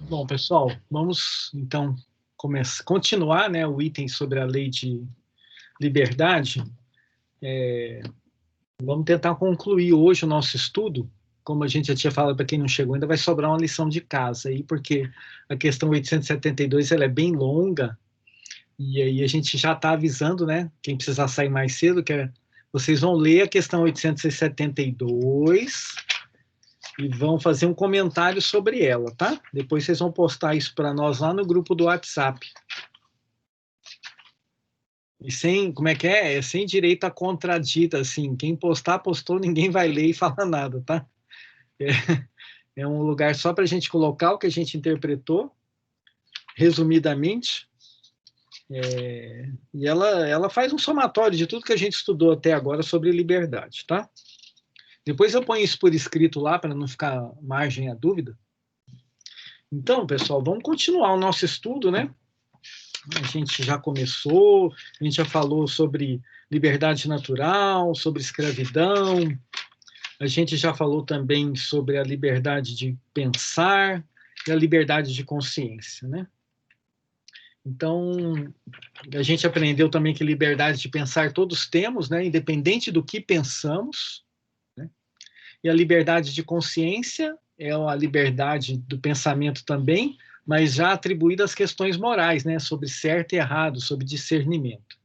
Bom, pessoal, vamos então continuar, né, o item sobre a lei de liberdade. Vamos tentar concluir hoje o nosso estudo. Como a gente já tinha falado, para quem não chegou, ainda vai sobrar uma lição de casa aí, porque a questão 872 ela é bem longa, e aí a gente já está avisando, né, quem precisar sair mais cedo, vocês vão ler a questão 872 e vão fazer um comentário sobre ela, tá? Depois vocês vão postar isso para nós lá no grupo do WhatsApp. E sem, como é que é? É sem direito a contradita, assim. Quem postar, postou, ninguém vai ler e falar nada, tá? É um lugar só para a gente colocar o que a gente interpretou, resumidamente. E ela faz um somatório de tudo que a gente estudou até agora sobre liberdade, tá? Depois eu ponho isso por escrito lá, para não ficar margem à dúvida. Então, pessoal, vamos continuar o nosso estudo, né? A gente já começou, a gente já falou sobre liberdade natural, sobre escravidão, a gente já falou também sobre a liberdade de pensar e a liberdade de consciência, né? Então, a gente aprendeu também que liberdade de pensar todos temos, né? Independente do que pensamos, né? E a liberdade de consciência é a liberdade do pensamento também, mas já atribuída às questões morais, né? Sobre certo e errado, sobre discernimento.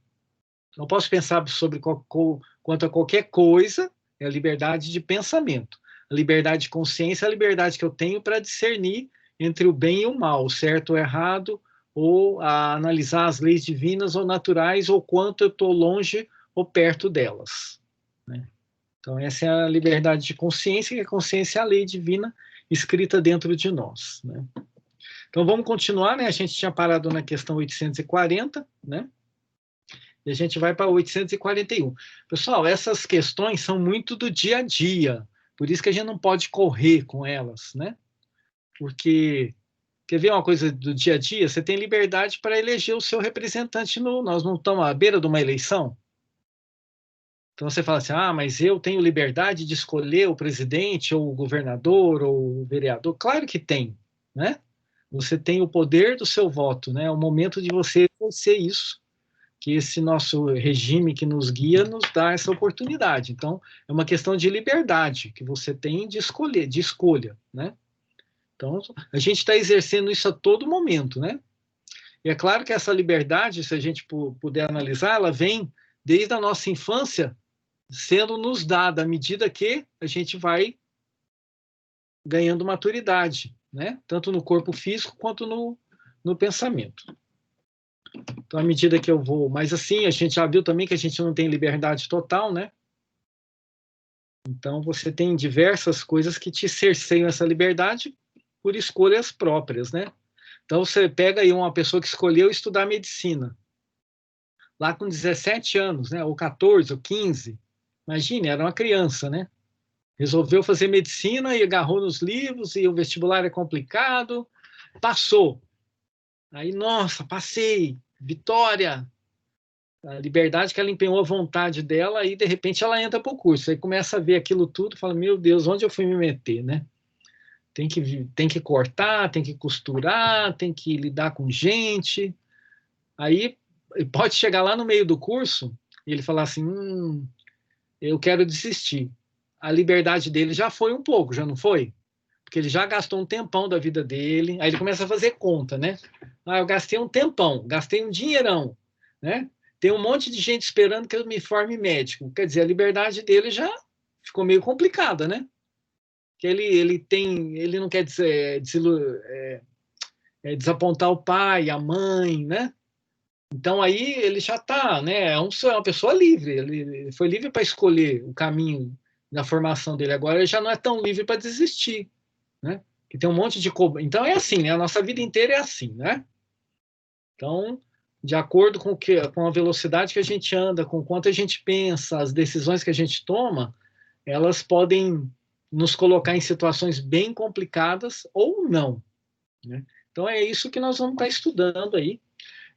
Não posso pensar sobre quanto a qualquer coisa, é a liberdade de pensamento. A liberdade de consciência é a liberdade que eu tenho para discernir entre o bem e o mal, o certo ou errado, ou a analisar as leis divinas ou naturais, ou quanto eu estou longe ou perto delas, né? Então, essa é a liberdade de consciência, que a consciência é a lei divina escrita dentro de nós, né? Então, vamos continuar, né? A gente tinha parado na questão 840, né? E a gente vai para 841. Pessoal, essas questões são muito do dia a dia, por isso que a gente não pode correr com elas, né? Porque, quer ver uma coisa do dia a dia? Você tem liberdade para eleger o seu representante. Nós não estamos à beira de uma eleição? Então você fala assim, mas eu tenho liberdade de escolher o presidente, ou o governador, ou o vereador. Claro que tem, né? Você tem o poder do seu voto, né? É o momento de você exercer isso, que esse nosso regime que nos guia nos dá essa oportunidade. Então, é uma questão de liberdade que você tem de escolher, de escolha, né? Então, a gente está exercendo isso a todo momento, né? E é claro que essa liberdade, se a gente puder analisar, ela vem desde a nossa infância, sendo nos dada à medida que a gente vai ganhando maturidade, né? Tanto no corpo físico quanto no pensamento. Então, à medida que eu vou... Mas assim, a gente já viu também que a gente não tem liberdade total, né? Então, você tem diversas coisas que te cerceiam essa liberdade por escolhas próprias, né? Então, você pega aí uma pessoa que escolheu estudar medicina, lá com 17 anos, né? Ou 14, ou 15. Imagine, era uma criança, né? Resolveu fazer medicina e agarrou nos livros, e o vestibular é complicado, passou. Aí, nossa, passei, vitória, a liberdade que ela empenhou a vontade dela, e de repente ela entra para o curso, aí começa a ver aquilo tudo, fala, meu Deus, onde eu fui me meter, né? Tem que cortar, tem que costurar, tem que lidar com gente, aí pode chegar lá no meio do curso, e ele falar assim, eu quero desistir. A liberdade dele já foi um pouco, já não foi? Porque ele já gastou um tempão da vida dele, aí ele começa a fazer conta, né? Eu gastei um tempão, gastei um dinheirão, né? Tem um monte de gente esperando que eu me forme médico. Quer dizer, a liberdade dele já ficou meio complicada, né? Que ele não quer desapontar o pai, a mãe, né? Então aí ele já está, né? É uma pessoa livre, ele foi livre para escolher o caminho da formação dele. Agora ele já não é tão livre para desistir, né? Que tem um monte de Então é assim, né? A nossa vida inteira é assim, né? Então, de acordo com a velocidade que a gente anda, com quanto a gente pensa, as decisões que a gente toma, elas podem nos colocar em situações bem complicadas ou não, né? Então é isso que nós vamos estar estudando aí.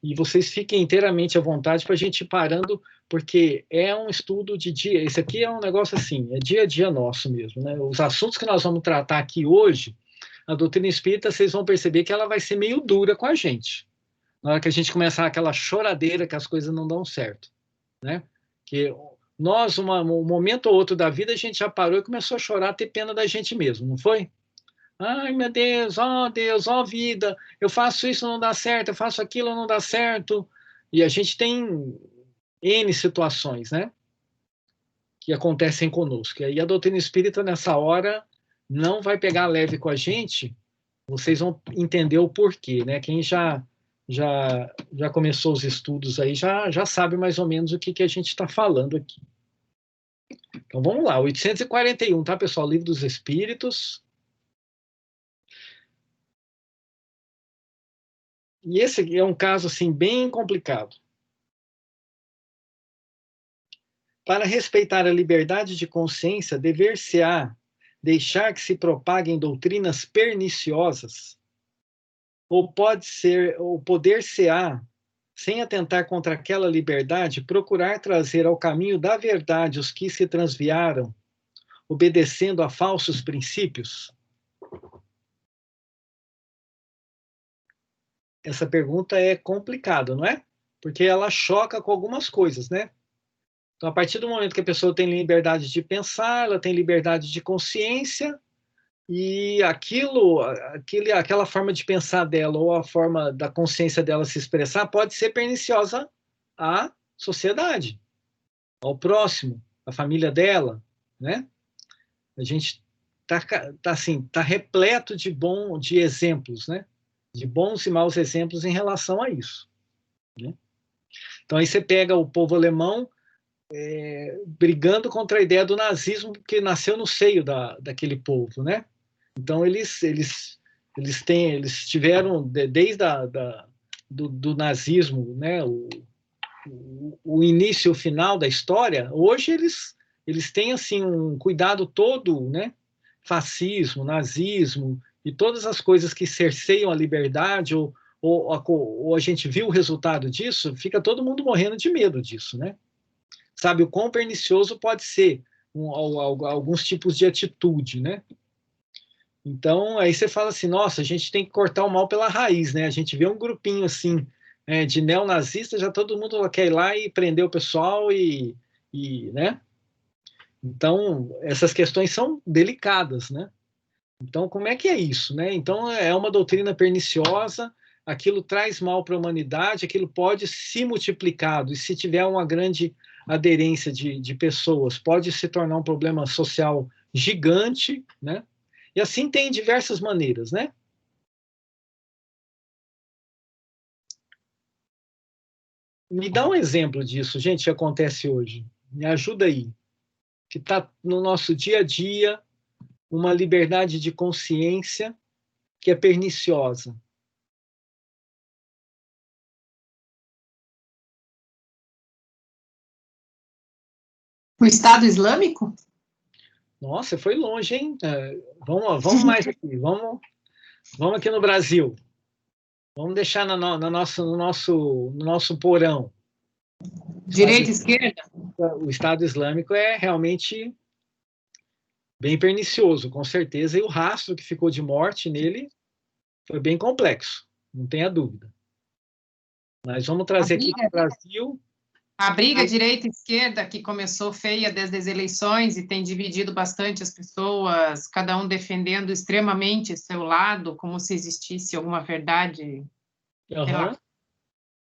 E vocês fiquem inteiramente à vontade para a gente ir parando, porque é um estudo de dia. Esse aqui é um negócio assim, é dia a dia nosso mesmo, né? Os assuntos que nós vamos tratar aqui hoje A doutrina espírita, vocês vão perceber que ela vai ser meio dura com a gente. Na hora que a gente começar aquela choradeira que as coisas não dão certo, né? Que nós, um momento ou outro da vida, a gente já parou e começou a chorar, a ter pena da gente mesmo, não foi? Ai, meu Deus, ó vida, eu faço isso, não dá certo, eu faço aquilo, não dá certo. E a gente tem N situações, né? Que acontecem conosco. E aí a doutrina espírita, nessa hora, não vai pegar leve com a gente, vocês vão entender o porquê, né? Quem já começou os estudos aí já sabe mais ou menos o que a gente está falando aqui. Então vamos lá, 841, tá, pessoal? Livro dos Espíritos. E esse aqui é um caso assim bem complicado. Para respeitar a liberdade de consciência, dever-se-á deixar que se propaguem doutrinas perniciosas, ou poder-se-á, sem atentar contra aquela liberdade, procurar trazer ao caminho da verdade os que se transviaram, obedecendo a falsos princípios? Essa pergunta é complicada, não é? Porque ela choca com algumas coisas, né? Então, a partir do momento que a pessoa tem liberdade de pensar, ela tem liberdade de consciência, e aquela forma de pensar dela ou a forma da consciência dela se expressar pode ser perniciosa à sociedade, ao próximo, à família dela, né? A gente tá repleto de exemplos, né? De bons e maus exemplos em relação a isso, né? Então aí você pega o povo alemão brigando contra a ideia do nazismo, que nasceu no seio daquele povo, né? Então eles tiveram desde do nazismo, né? O início e o final da história. Hoje eles têm assim um cuidado todo, né? Fascismo, nazismo e todas as coisas que cerceiam a liberdade ou a gente viu o resultado disso, fica todo mundo morrendo de medo disso, né? Sabe o quão pernicioso pode ser alguns tipos de atitude, né? Então, aí você fala assim, nossa, a gente tem que cortar o mal pela raiz, né? A gente vê um grupinho assim, de neonazistas, já todo mundo quer ir lá e prender o pessoal né? Então, essas questões são delicadas, né? Então, como é que é isso, né? Então, é uma doutrina perniciosa, aquilo traz mal para a humanidade, aquilo pode se multiplicado, e se tiver uma grande aderência de pessoas, pode se tornar um problema social gigante, né? E assim tem diversas maneiras, né? Me dá um exemplo disso, gente, que acontece hoje. Me ajuda aí. Que está no nosso dia a dia, uma liberdade de consciência que é perniciosa. O Estado Islâmico? Nossa, foi longe, hein? Vamos mais aqui. Vamos aqui no Brasil. Vamos deixar no nosso porão. Direita e esquerda? O Estado Islâmico é realmente bem pernicioso, com certeza, e o rastro que ficou de morte nele foi bem complexo, não tenha dúvida. Mas vamos trazer aqui para o Brasil. A briga direita e esquerda, que começou feia desde as eleições e tem dividido bastante as pessoas, cada um defendendo extremamente seu lado, como se existisse alguma verdade. Uhum.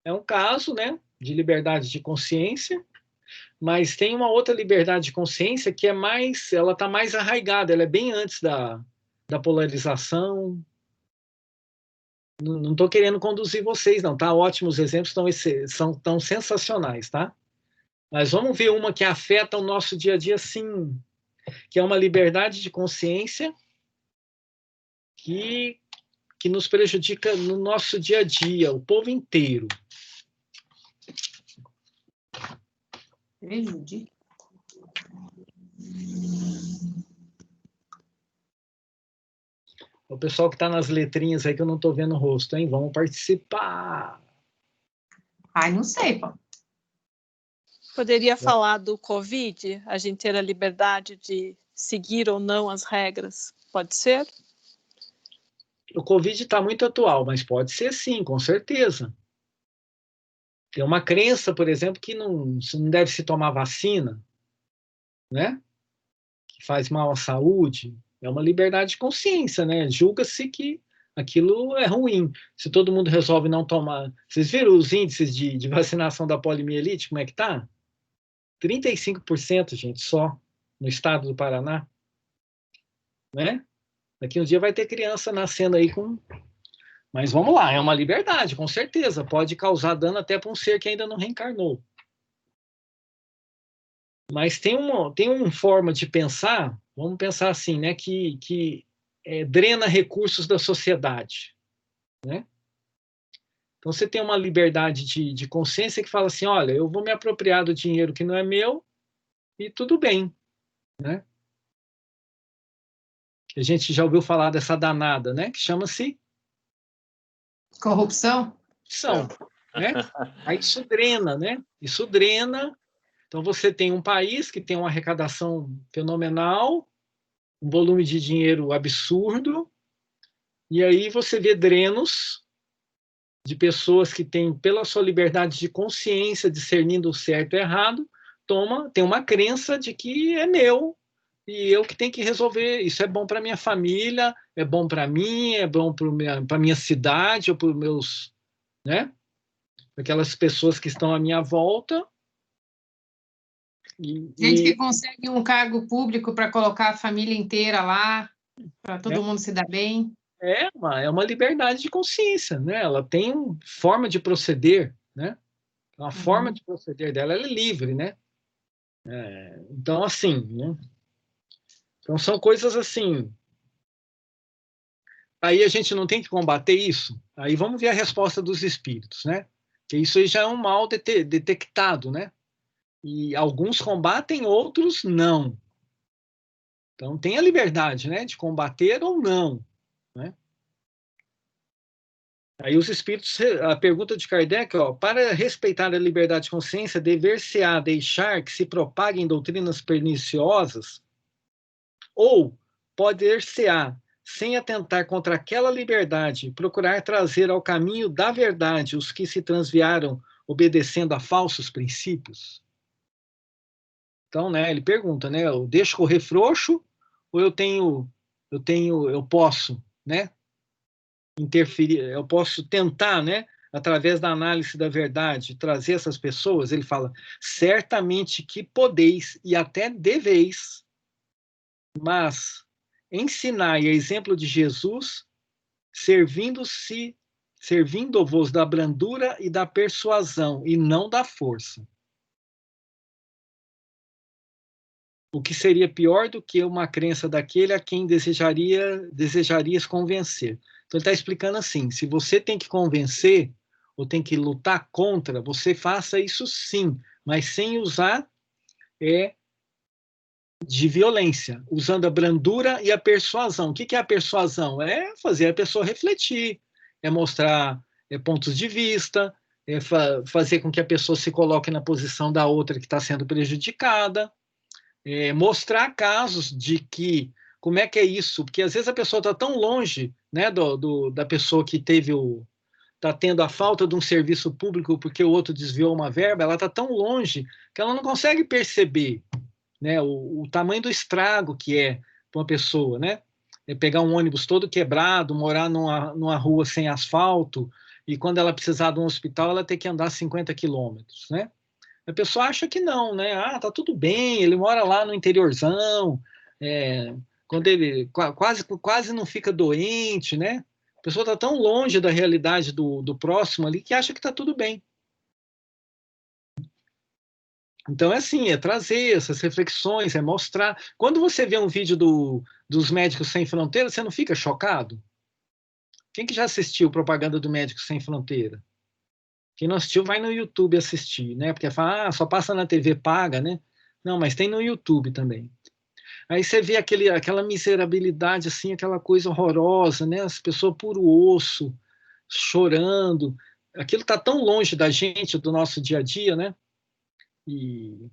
É um caso, né, de liberdade de consciência, mas tem uma outra liberdade de consciência que ela está mais arraigada, ela é bem antes da polarização. Não estou querendo conduzir vocês, não, tá? Ótimos exemplos, são tão sensacionais, tá? Mas vamos ver uma que afeta o nosso dia a dia, sim, que é uma liberdade de consciência que, que nos prejudica no nosso dia a dia, o povo inteiro. Prejudica? O pessoal que está nas letrinhas aí que eu não estou vendo o rosto, hein? Vamos participar! Ai, não sei, pô. Poderia falar do Covid, a gente ter a liberdade de seguir ou não as regras, pode ser? O Covid está muito atual, mas pode ser sim, com certeza. Tem uma crença, por exemplo, que não deve se tomar vacina, né? Que faz mal à saúde. É uma liberdade de consciência, né? Julga-se que aquilo é ruim. Se todo mundo resolve não tomar... Vocês viram os índices de vacinação da poliomielite, como é que tá? 35%, gente, só, no estado do Paraná, né? Daqui um dia vai ter criança nascendo aí com... Mas vamos lá, é uma liberdade, com certeza. Pode causar dano até para um ser que ainda não reencarnou. Mas tem uma forma de pensar, vamos pensar assim, né, que drena recursos da sociedade, né? Então você tem uma liberdade de consciência que fala assim, olha, eu vou me apropriar do dinheiro que não é meu e tudo bem, né? A gente já ouviu falar dessa danada, né, que chama-se Corrupção? corrupção, né? Aí isso drena, né? Isso drena. Então você tem um país que tem uma arrecadação fenomenal, um volume de dinheiro absurdo, e aí você vê drenos de pessoas que têm, pela sua liberdade de consciência, discernindo o certo e o errado, tem uma crença de que é meu, e eu que tenho que resolver. Isso é bom para minha família, é bom para mim, é bom para minha cidade, ou para os meus, né? Aquelas pessoas que estão à minha volta. Gente que consegue um cargo público para colocar a família inteira lá, para todo mundo se dar bem. É uma liberdade de consciência, né? Ela tem forma de proceder, né? A forma de proceder dela, ela é livre, né? Então, assim, né? Então, são coisas assim. Aí a gente não tem que combater isso. Aí vamos ver a resposta dos espíritos, né? Que isso aí já é um mal detectado, né? E alguns combatem, outros não. Então, tem a liberdade, né? De combater ou não, né? Aí os espíritos, a pergunta de Kardec, ó, para respeitar a liberdade de consciência, dever-se-á deixar que se propaguem doutrinas perniciosas ou poder-se-á, sem atentar contra aquela liberdade, procurar trazer ao caminho da verdade os que se transviaram obedecendo a falsos princípios? Então, né, ele pergunta, né, eu deixo correr frouxo ou eu posso, né, interferir, eu posso tentar, né, através da análise da verdade, trazer essas pessoas? Ele fala, certamente que podeis e até deveis, mas ensinai a exemplo de Jesus, servindo-vos da brandura e da persuasão, e não da força. O que seria pior do que uma crença daquele a quem desejarias convencer. Então, ele está explicando assim, se você tem que convencer, ou tem que lutar contra, você faça isso sim, mas sem usar de violência, usando a brandura e a persuasão. O que é a persuasão? É fazer a pessoa refletir, é mostrar pontos de vista, é fazer com que a pessoa se coloque na posição da outra que está sendo prejudicada, mostrar casos de que, como é que é isso, porque às vezes a pessoa está tão longe, né, da pessoa que está tendo a falta de um serviço público porque o outro desviou uma verba, ela está tão longe que ela não consegue perceber, né, o tamanho do estrago que é para uma pessoa, né? É pegar um ônibus todo quebrado, morar numa rua sem asfalto, e quando ela precisar de um hospital, ela tem que andar 50 quilômetros, né? A pessoa acha que não, né? Ah, tá tudo bem, ele mora lá no interiorzão, quando ele quase não fica doente, né? A pessoa está tão longe da realidade do próximo ali que acha que está tudo bem. Então, é assim, é trazer essas reflexões, é mostrar. Quando você vê um vídeo dos Médicos Sem Fronteiras, você não fica chocado? Quem que já assistiu propaganda do Médicos Sem Fronteira? Quem não assistiu, vai no YouTube assistir, né? Porque fala, só passa na TV paga, né? Não, mas tem no YouTube também. Aí você vê aquela miserabilidade, assim, aquela coisa horrorosa, né? As pessoas por osso, chorando. Aquilo está tão longe da gente, do nosso dia a dia, né? E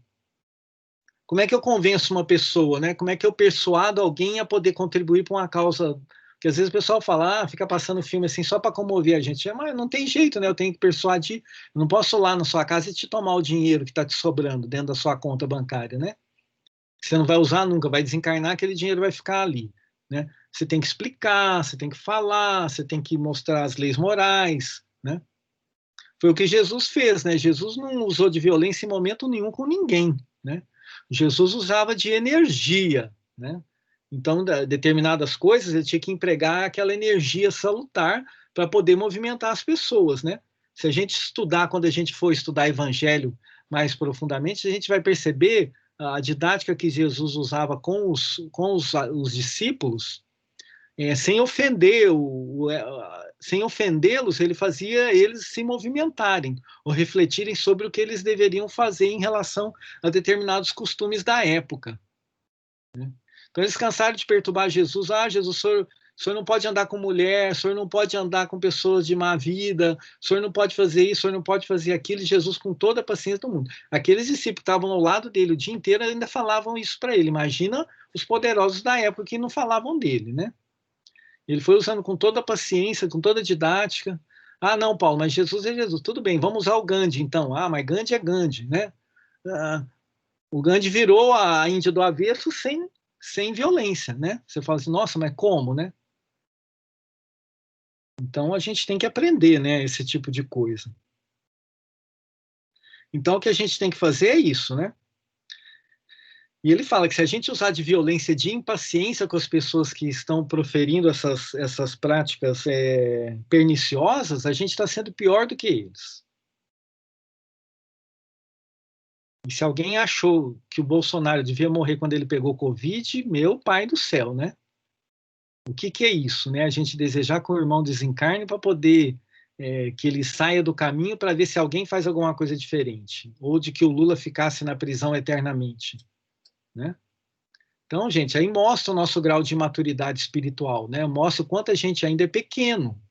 como é que eu convenço uma pessoa, né? Como é que eu persuado alguém a poder contribuir para uma causa Porque às vezes o pessoal fala, fica passando filme assim só para comover a gente. Mas não tem jeito, né? Eu tenho que persuadir. Eu não posso ir lá na sua casa e te tomar o dinheiro que está te sobrando dentro da sua conta bancária, né? Você não vai usar nunca, vai desencarnar, aquele dinheiro vai ficar ali, né? Você tem que explicar, você tem que falar, você tem que mostrar as leis morais, né? Foi o que Jesus fez, né? Jesus não usou de violência em momento nenhum com ninguém, né? Jesus usava de energia, né? Então, determinadas coisas, ele tinha que empregar aquela energia salutar para poder movimentar as pessoas, né? Se a gente estudar, quando a gente for estudar evangelho mais profundamente, a gente vai perceber a didática que Jesus usava com os discípulos, sem sem ofendê-los, ele fazia eles se movimentarem ou refletirem sobre o que eles deveriam fazer em relação a determinados costumes da época, né? Então eles cansaram de perturbar Jesus. Jesus, o senhor não pode andar com mulher, o senhor não pode andar com pessoas de má vida, o senhor não pode fazer isso, o senhor não pode fazer aquilo. E Jesus, com toda a paciência do mundo. Aqueles discípulos que estavam ao lado dele o dia inteiro ainda falavam isso para ele. Imagina os poderosos da época que não falavam dele, né? Ele foi usando com toda a paciência, com toda a didática. Não, Paulo, mas Jesus é Jesus. Tudo bem, vamos usar o Gandhi, então. Mas Gandhi é Gandhi, né? O Gandhi virou a Índia do avesso sem violência, né? Você fala assim, nossa, mas como, né? Então, a gente tem que aprender, né, esse tipo de coisa. Então, o que a gente tem que fazer é isso, né? E ele fala que se a gente usar de violência, de impaciência com as pessoas que estão proferindo essas práticas perniciosas, a gente está sendo pior do que eles. E se alguém achou que o Bolsonaro devia morrer quando ele pegou Covid, meu pai do céu, né? O que é isso, né? A gente desejar que o irmão desencarne para poder que ele saia do caminho para ver se alguém faz alguma coisa diferente. Ou de que o Lula ficasse na prisão eternamente, né? Então, gente, aí mostra o nosso grau de maturidade espiritual, né? Mostra o quanto a gente ainda é pequeno.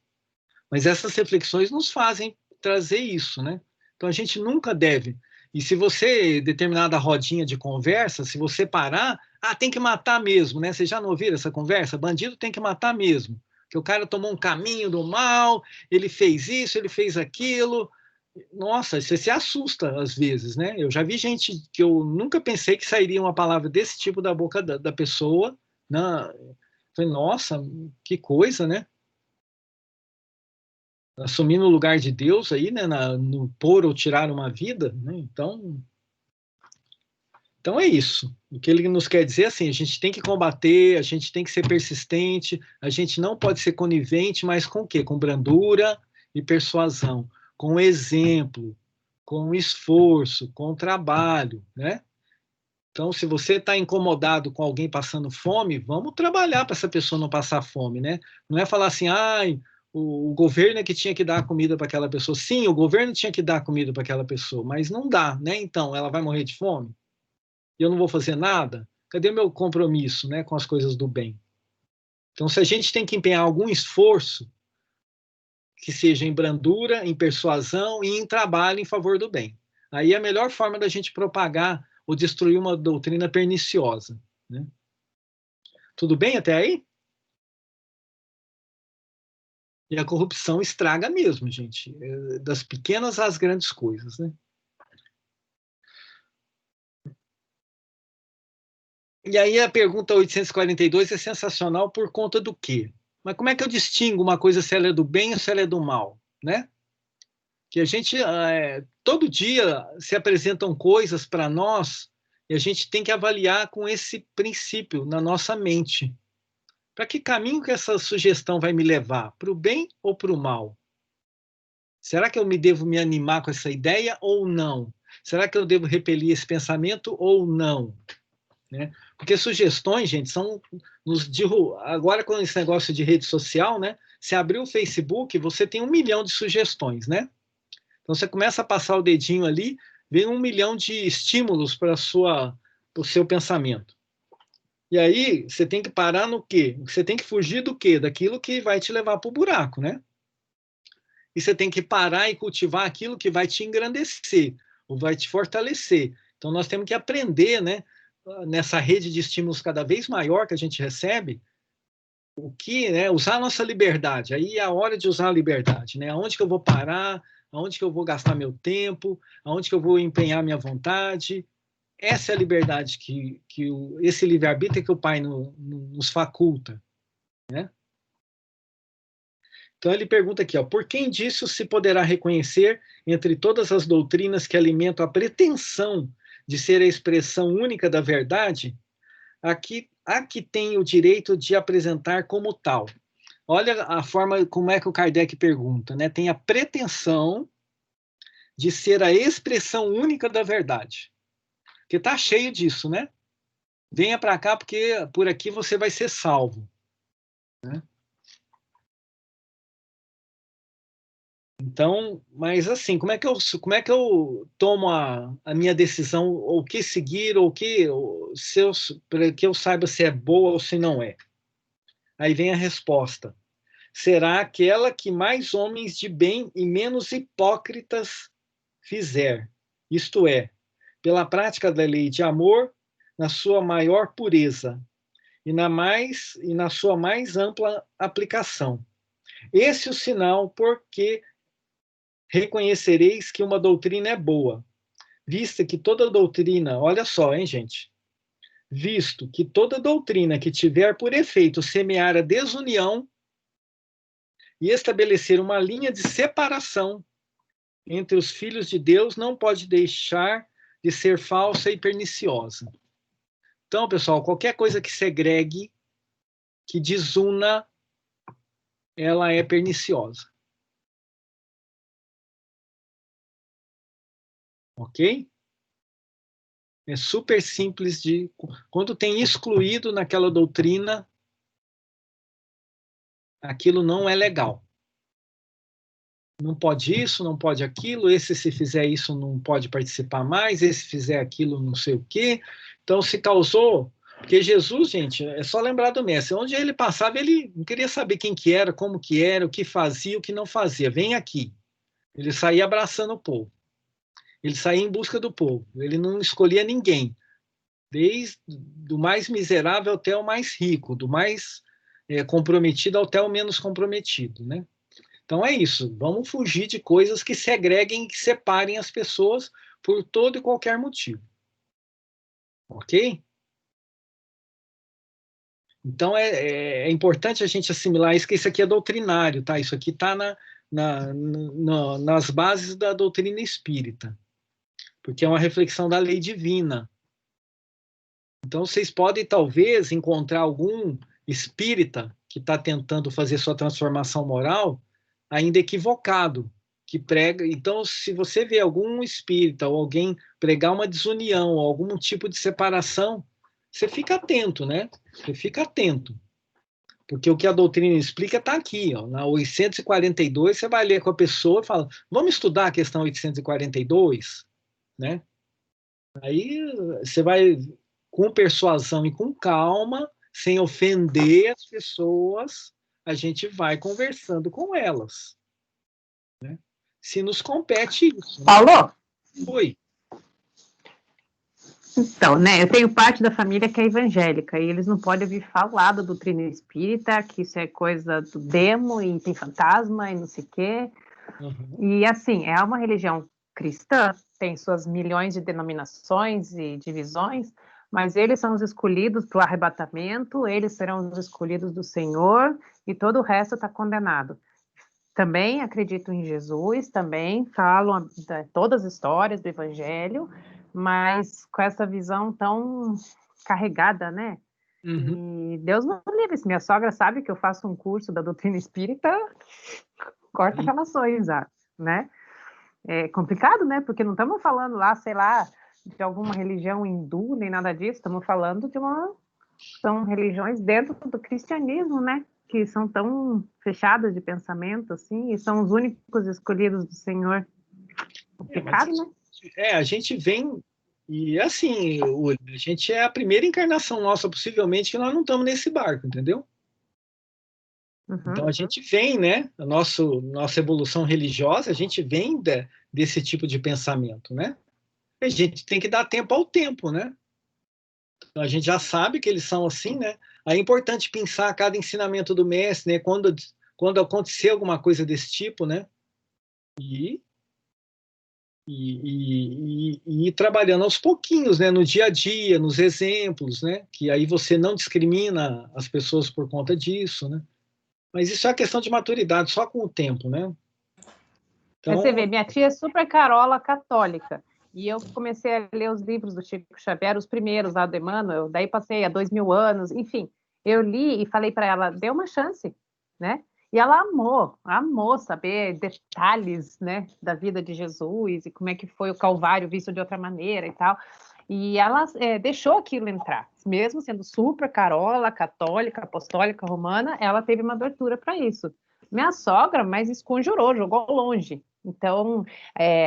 Mas essas reflexões nos fazem trazer isso, né? Então, a gente nunca deve. E se você, determinada rodinha de conversa, se você parar, tem que matar mesmo, né? Vocês já não ouviram essa conversa? Bandido tem que matar mesmo. Que o cara tomou um caminho do mal, ele fez isso, ele fez aquilo. Nossa, você se assusta às vezes, né? Eu já vi gente que eu nunca pensei que sairia uma palavra desse tipo da boca da pessoa, né? Falei, nossa, que coisa, né? Assumindo o lugar de Deus aí, né? No pôr ou tirar uma vida, né? Então é isso. O que ele nos quer dizer é assim, a gente tem que combater, a gente tem que ser persistente, a gente não pode ser conivente, mas com o quê? Com brandura e persuasão, com exemplo, com esforço, com trabalho, né? Então, se você está incomodado com alguém passando fome, vamos trabalhar para essa pessoa não passar fome, né? Não é falar assim, o governo é que tinha que dar comida para aquela pessoa. Sim, o governo tinha que dar comida para aquela pessoa, mas não dá, né? Então, ela vai morrer de fome? E eu não vou fazer nada? Cadê meu compromisso, né, com as coisas do bem? Então, se a gente tem que empenhar algum esforço, que seja em brandura, em persuasão e em trabalho em favor do bem. Aí é a melhor forma da gente propagar ou destruir uma doutrina perniciosa, né? Tudo bem até aí? E a corrupção estraga mesmo, gente. Das pequenas às grandes coisas, né? E aí a pergunta 842 é sensacional por conta do quê? Mas como é que eu distingo uma coisa se ela é do bem ou se ela é do mal, né? Que a gente, todo dia se apresentam coisas para nós e a gente tem que avaliar com esse princípio na nossa mente. Para que caminho que essa sugestão vai me levar? Para o bem ou para o mal? Será que eu devo me animar com essa ideia ou não? Será que eu devo repelir esse pensamento ou não? Né? Porque sugestões, gente, são agora com esse negócio de rede social, né? Se abrir o Facebook, você tem 1 milhão de sugestões, né? Então você começa a passar o dedinho ali, vem 1 milhão de estímulos para o seu pensamento. E aí você tem que parar no quê? Você tem que fugir do quê? Daquilo que vai te levar para o buraco, né? E você tem que parar e cultivar aquilo que vai te engrandecer, ou vai te fortalecer. Então nós temos que aprender, né? Nessa rede de estímulos cada vez maior que a gente recebe, o que, né, usar a nossa liberdade. Aí é a hora de usar a liberdade, né? Aonde que eu vou parar, aonde que eu vou gastar meu tempo, aonde que eu vou empenhar minha vontade. Essa é a liberdade esse livre-arbítrio que o Pai nos faculta, né? Então ele pergunta aqui, ó, por quem disso se poderá reconhecer entre todas as doutrinas que alimentam a pretensão de ser a expressão única da verdade, a que tem o direito de apresentar como tal? Olha a forma como é que o Kardec pergunta, né? Tem a pretensão de ser a expressão única da verdade. Porque está cheio disso, né? Venha para cá porque por aqui você vai ser salvo, né? Então, mas assim, como é que eu tomo a minha decisão, ou o que seguir, ou para que eu saiba se é boa ou se não é? Aí vem a resposta. Será aquela que mais homens de bem e menos hipócritas fizer, isto é, pela prática da lei de amor, na sua maior pureza e na sua mais ampla aplicação. Esse é o sinal porque reconhecereis que uma doutrina é boa, vista que toda doutrina, olha só, hein, gente, visto que toda doutrina que tiver por efeito semear a desunião e estabelecer uma linha de separação entre os filhos de Deus, não pode deixar de ser falsa e perniciosa. Então, pessoal, qualquer coisa que segregue, que desuna, ela é perniciosa. Ok? É super simples de... Quando tem excluído naquela doutrina, aquilo não é legal. Não pode isso, não pode aquilo, esse se fizer isso não pode participar mais, esse fizer aquilo não sei o quê. Então se causou... Porque Jesus, gente, é só lembrar do mestre. Onde ele passava, ele não queria saber quem que era, como que era, o que fazia, o que não fazia. Vem aqui. Ele saía abraçando o povo. Ele saía em busca do povo. Ele não escolhia ninguém. Desde do mais miserável até o mais rico, do mais comprometido até o menos comprometido, né? Então é isso. Vamos fugir de coisas que segreguem, que separem as pessoas por todo e qualquer motivo. Ok? Então é importante a gente assimilar isso, que isso aqui é doutrinário, tá? Isso aqui está nas bases da doutrina espírita, porque é uma reflexão da lei divina. Então vocês podem talvez encontrar algum espírita que está tentando fazer sua transformação moral ainda equivocado, que prega. Então, se você vê algum espírita ou alguém pregar uma desunião, ou algum tipo de separação, você fica atento, né? Você fica atento. Porque o que a doutrina explica está aqui, ó, na 842, você vai ler com a pessoa e fala, vamos estudar a questão 842, né? Aí você vai, com persuasão e com calma, sem ofender as pessoas, a gente vai conversando com elas, né? Se nos compete isso. Paulo? Oi. Então, né, eu tenho parte da família que é evangélica, e eles não podem ouvir falar da doutrina espírita, que isso é coisa do demo, e tem fantasma, e não sei o quê. E, assim, é uma religião cristã, tem suas milhões de denominações e divisões, mas eles são os escolhidos para o arrebatamento, eles serão os escolhidos do Senhor, e todo o resto está condenado. Também acredito em Jesus, também falam todas as histórias do Evangelho, mas com essa visão tão carregada, né? Uhum. E Deus não livre. Se minha sogra sabe que eu faço um curso da doutrina espírita, corta relações, né? É complicado, né? Porque não estamos falando lá, sei lá, de alguma religião hindu, nem nada disso, estamos falando de são religiões dentro do cristianismo, né? Que são tão fechadas de pensamento, assim, e são os únicos escolhidos do Senhor. Complicado, né? A gente vem, e assim, a gente é a primeira encarnação nossa, possivelmente, que nós não estamos nesse barco, entendeu? Então a gente vem, né? A nossa evolução religiosa, a gente vem desse tipo de pensamento, né? A gente tem que dar tempo ao tempo, né? Então, a gente já sabe que eles são assim, né? Aí é importante pensar cada ensinamento do mestre, né? Quando acontecer alguma coisa desse tipo, né? E ir trabalhando aos pouquinhos, né? No dia a dia, nos exemplos, né? Que aí você não discrimina as pessoas por conta disso, né? Mas isso é uma questão de maturidade, só com o tempo, né? Mas você Então, vê, minha tia é super carola católica. E eu comecei a ler os livros do Chico Xavier, os primeiros lá do Emmanuel, daí passei a 2000 anos, enfim. Eu li e falei para ela, dê uma chance, né? E ela amou saber detalhes, né, da vida de Jesus e como é que foi o Calvário visto de outra maneira e tal. E ela deixou aquilo entrar, mesmo sendo super carola, católica, apostólica, romana, ela teve uma abertura para isso. Minha sogra, mas esconjurou, jogou longe. Então,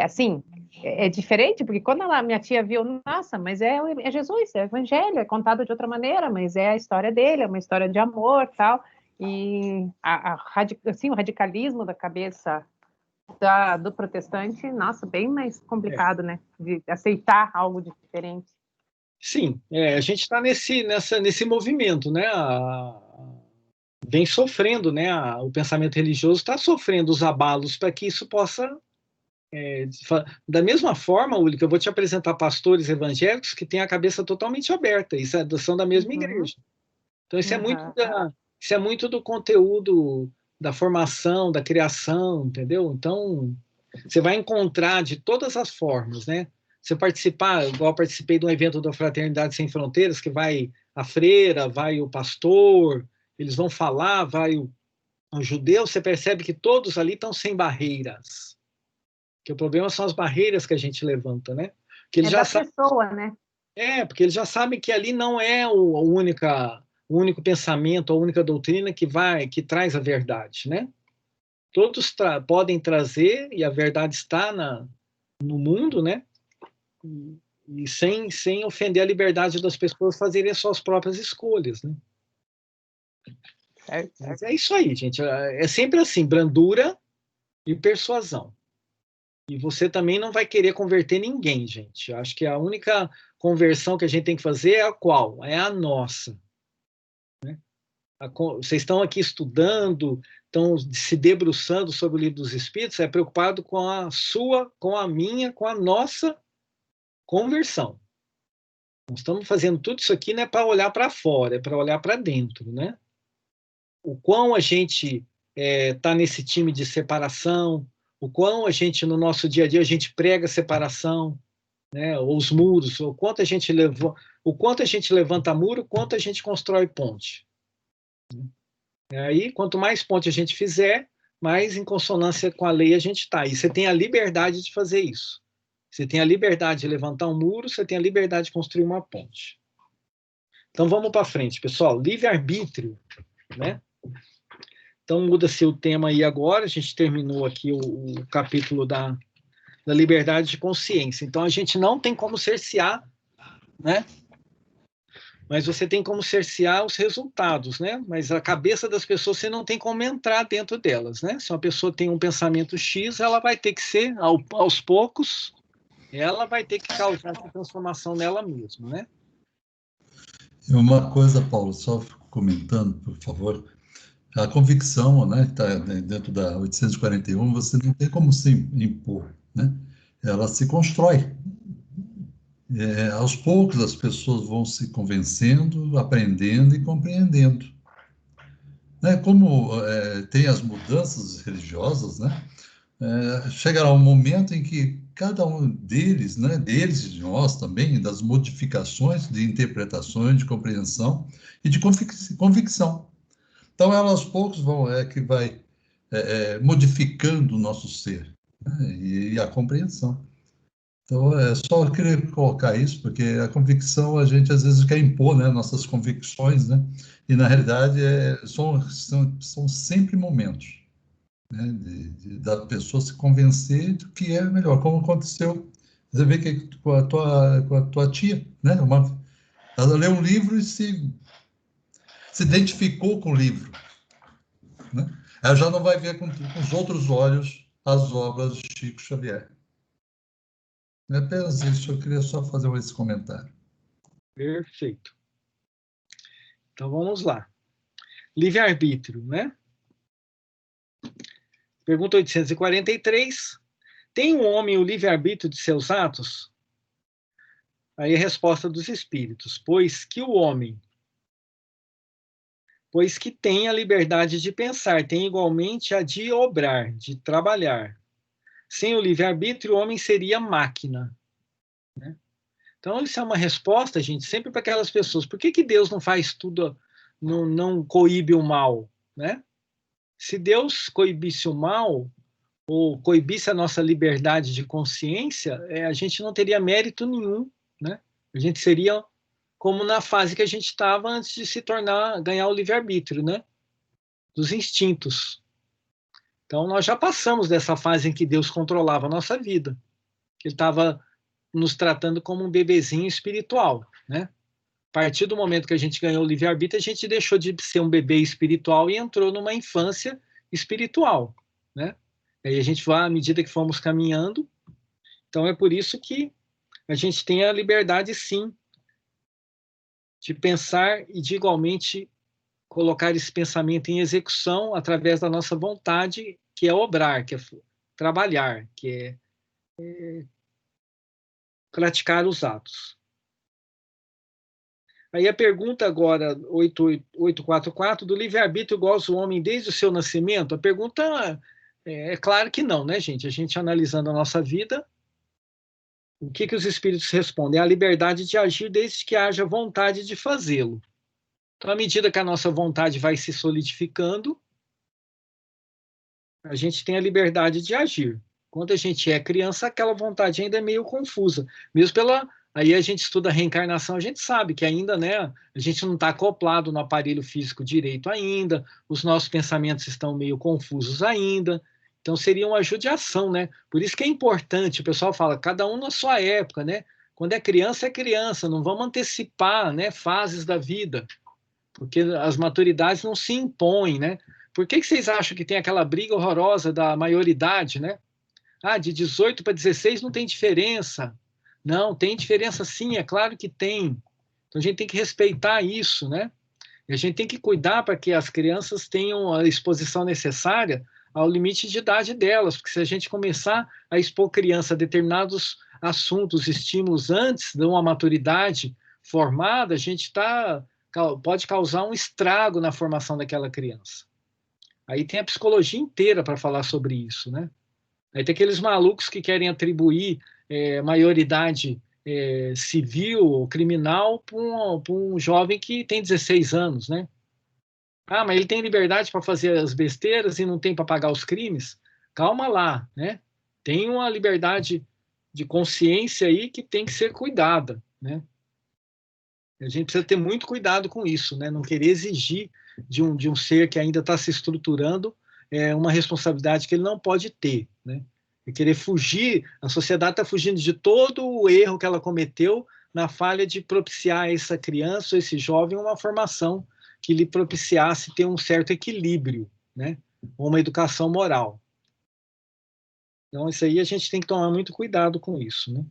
assim, é diferente, porque quando minha tia viu, nossa, mas é Jesus, é o evangelho, é contado de outra maneira, mas é a história dele, é uma história de amor, tal. E assim, o radicalismo da cabeça do protestante, nossa, bem mais complicado, né? De aceitar algo diferente. sim, a gente está nesse movimento, né? Vem sofrendo, né? O pensamento religioso está sofrendo os abalos para que isso possa. Da mesma forma, Uli, que eu vou te apresentar pastores evangélicos que têm a cabeça totalmente aberta, isso são da mesma igreja. Então, isso é muito do conteúdo da formação, da criação, entendeu? Então, você vai encontrar de todas as formas, né? Você participar, igual eu participei de um evento da Fraternidade Sem Fronteiras, que vai a freira, vai o pastor, eles vão falar, vai o judeu, você percebe que todos ali estão sem barreiras. Que o problema são as barreiras que a gente levanta, né? Que eles já sabem, pessoa, né? porque eles já sabem que ali não é o único pensamento, a única doutrina que traz a verdade, né? Todos podem trazer, e a verdade está no mundo, né? E sem ofender a liberdade das pessoas fazerem as suas próprias escolhas, né? Mas é isso aí, gente. É sempre assim, brandura e persuasão. E você também não vai querer converter ninguém, gente. Eu acho que a única conversão que a gente tem que fazer é a qual? É a nossa. Né? Vocês estão aqui estudando, estão se debruçando sobre o livro dos Espíritos, é preocupado com a sua, com a minha, com a nossa conversão. Nós estamos fazendo tudo isso aqui não é para olhar para fora, é para olhar para dentro, né? O quão a gente está nesse time de separação, o quão a gente, no nosso dia a dia, a gente prega separação, né? Ou os muros, o quanto a gente levanta muro, o quanto a gente constrói ponte. Aí, quanto mais ponte a gente fizer, mais em consonância com a lei a gente está. E você tem a liberdade de fazer isso. Você tem a liberdade de levantar um muro, você tem a liberdade de construir uma ponte. Então, vamos para frente, pessoal. Livre-arbítrio, né? Então, muda-se o tema aí agora. A gente terminou aqui o capítulo da liberdade de consciência. Então, a gente não tem como cercear, né? Mas você tem como cercear os resultados, né? Mas a cabeça das pessoas você não tem como entrar dentro delas, né? Se uma pessoa tem um pensamento X, ela vai ter que ser, aos poucos, ela vai ter que causar essa transformação nela mesma, né? Uma coisa, Paulo, só comentando, por favor, a convicção, né, está dentro da 841, você não tem como se impor, né? Ela se constrói. Aos poucos as pessoas vão se convencendo, aprendendo e compreendendo. Né? Como tem as mudanças religiosas, né? Chegará um momento em que cada um deles, né, deles e de nós também, das modificações de interpretações, de compreensão e de convicção. Então, ela aos poucos vai modificando o nosso ser, né, e a compreensão. Então, só eu queria colocar isso, porque a convicção, a gente às vezes quer impor, né, nossas convicções, né, e na realidade são sempre momentos, né, da pessoa se convencer do que é melhor, como aconteceu, você vê que com a tua tia, né, ela leu um livro e se identificou com o livro, né? Ela já não vai ver com os outros olhos as obras de Chico Xavier. É apenas isso, eu queria só fazer esse comentário. Perfeito. Então, vamos lá. Livre-arbítrio, né? Pergunta 843. Tem o homem o livre-arbítrio de seus atos? Aí a resposta dos espíritos. Pois que tem a liberdade de pensar, tem igualmente a de obrar, de trabalhar. Sem o livre-arbítrio, o homem seria máquina. Né? Então, isso é uma resposta, gente, sempre para aquelas pessoas. Por que Deus não faz tudo, não coíbe o mal? Né? Se Deus coibisse o mal, ou coibisse a nossa liberdade de consciência, a gente não teria mérito nenhum. Né? A gente seria como na fase que a gente estava antes de ganhar o livre-arbítrio, né? Dos instintos. Então, nós já passamos dessa fase em que Deus controlava a nossa vida. Ele estava nos tratando como um bebezinho espiritual, né? A partir do momento que a gente ganhou o livre-arbítrio, a gente deixou de ser um bebê espiritual e entrou numa infância espiritual, né? E aí a gente vai, à medida que fomos caminhando, então é por isso que a gente tem a liberdade, sim, de pensar e de igualmente colocar esse pensamento em execução através da nossa vontade, que é obrar, que é trabalhar, que é praticar os atos. Aí a pergunta agora, 844, do livre-arbítrio goza o homem desde o seu nascimento? A pergunta é claro que não, né, gente? A gente analisando a nossa vida, o que os espíritos respondem? É a liberdade de agir desde que haja vontade de fazê-lo. Então, à medida que a nossa vontade vai se solidificando, a gente tem a liberdade de agir. Quando a gente é criança, aquela vontade ainda é meio confusa. Mesmo aí a gente estuda a reencarnação, a gente sabe que ainda, né, a gente não está acoplado no aparelho físico direito ainda, os nossos pensamentos estão meio confusos ainda, então seria uma judiação, né? Por isso que é importante, o pessoal fala, cada um na sua época, né? Quando é criança, não vamos antecipar, né, fases da vida, porque as maturidades não se impõem, né? Por que vocês acham que tem aquela briga horrorosa da maioridade, né? Ah, de 18 para 16 não tem diferença. Não, tem diferença sim, é claro que tem. Então a gente tem que respeitar isso, né? E a gente tem que cuidar para que as crianças tenham a exposição necessária ao limite de idade delas, porque se a gente começar a expor criança a determinados assuntos, estímulos antes de uma maturidade formada, a gente pode causar um estrago na formação daquela criança. Aí tem a psicologia inteira para falar sobre isso, né? Aí tem aqueles malucos que querem atribuir maioridade civil ou criminal para um jovem que tem 16 anos, né? Ah, mas ele tem liberdade para fazer as besteiras e não tem para pagar os crimes? Calma lá, né? Tem uma liberdade de consciência aí que tem que ser cuidada, né? A gente precisa ter muito cuidado com isso, né? Não querer exigir de um ser que ainda está se estruturando uma responsabilidade que ele não pode ter, né? E querer fugir, a sociedade está fugindo de todo o erro que ela cometeu na falha de propiciar a essa criança, esse jovem, uma formação que lhe propiciasse ter um certo equilíbrio, né? Uma educação moral. Então, isso aí a gente tem que tomar muito cuidado com isso, né?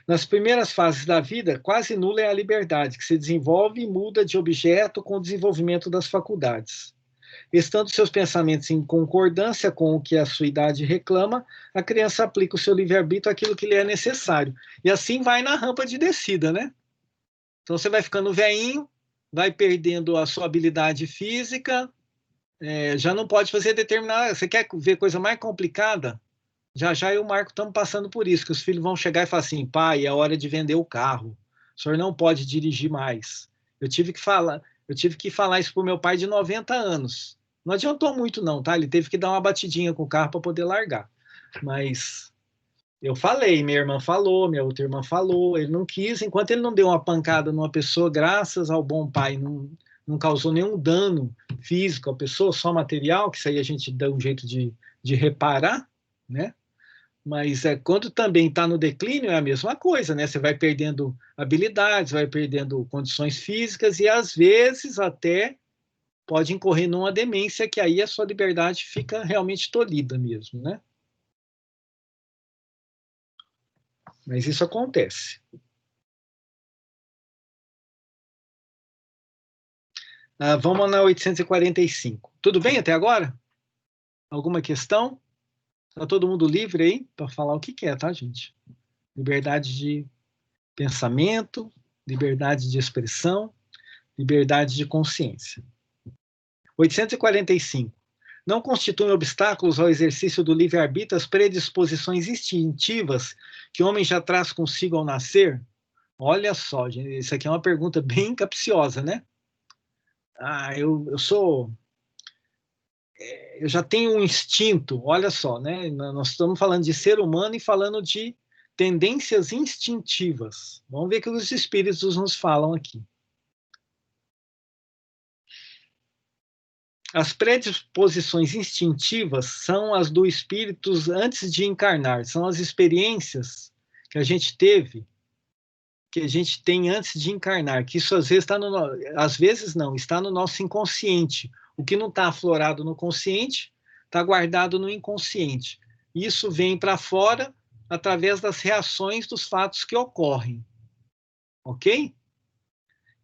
Nas primeiras fases da vida, quase nula é a liberdade, que se desenvolve e muda de objeto com o desenvolvimento das faculdades. Estando seus pensamentos em concordância com o que a sua idade reclama, a criança aplica o seu livre-arbítrio àquilo que lhe é necessário. E assim vai na rampa de descida, né? Então você vai ficando velhinho, vai perdendo a sua habilidade física, já não pode fazer determinada... Você quer ver coisa mais complicada? Já eu e o Marco estamos passando por isso, que os filhos vão chegar e falar assim, pai, é hora de vender o carro. O senhor não pode dirigir mais. Eu tive que falar isso para o meu pai de 90 anos. Não adiantou muito não, tá? Ele teve que dar uma batidinha com o carro para poder largar. Mas eu falei, minha irmã falou, minha outra irmã falou, ele não quis, enquanto ele não deu uma pancada numa pessoa, graças ao bom pai, não causou nenhum dano físico à pessoa, só material, que isso aí a gente dá um jeito de reparar, né? Mas quando também está no declínio é a mesma coisa, né? Você vai perdendo habilidades, vai perdendo condições físicas e às vezes até pode incorrer numa demência que aí a sua liberdade fica realmente tolhida mesmo, né? Mas isso acontece. Vamos na 845. Tudo bem até agora? Alguma questão? Está todo mundo livre aí para falar o que quer, tá, gente? Liberdade de pensamento, liberdade de expressão, liberdade de consciência. 845. Não constituem obstáculos ao exercício do livre-arbítrio as predisposições instintivas que o homem já traz consigo ao nascer? Olha só, gente, isso aqui é uma pergunta bem capciosa, né? Eu já tenho um instinto, olha só, né? Nós estamos falando de ser humano e falando de tendências instintivas. Vamos ver o que os espíritos nos falam aqui. As predisposições instintivas são as do espírito antes de encarnar, são as experiências que a gente teve, que a gente tem antes de encarnar, que isso às vezes está no nosso inconsciente. O que não está aflorado no consciente está guardado no inconsciente. Isso vem para fora através das reações dos fatos que ocorrem. Ok?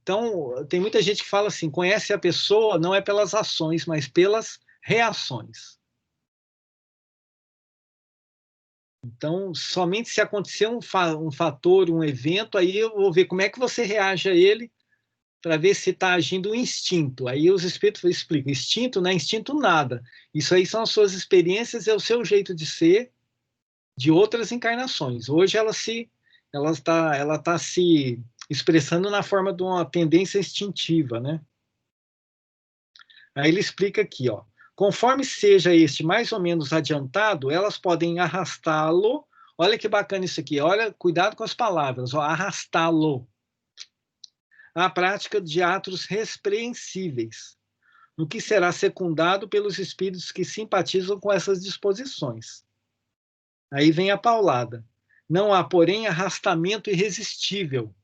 Então, tem muita gente que fala assim, conhece a pessoa não é pelas ações, mas pelas reações. Então, somente se acontecer um fator, um evento, aí eu vou ver como é que você reage a ele para ver se está agindo o instinto. Aí os espíritos explicam, instinto não é instinto nada. Isso aí são as suas experiências, é o seu jeito de ser de outras encarnações. Hoje ela está se expressando na forma de uma tendência instintiva, né? Aí ele explica aqui, ó. Conforme seja este mais ou menos adiantado, elas podem arrastá-lo. Olha que bacana isso aqui. Olha, cuidado com as palavras, ó, arrastá-lo à prática de atos repreensíveis, no que será secundado pelos espíritos que simpatizam com essas disposições. Aí vem a paulada. Não há, porém, arrastamento irresistível,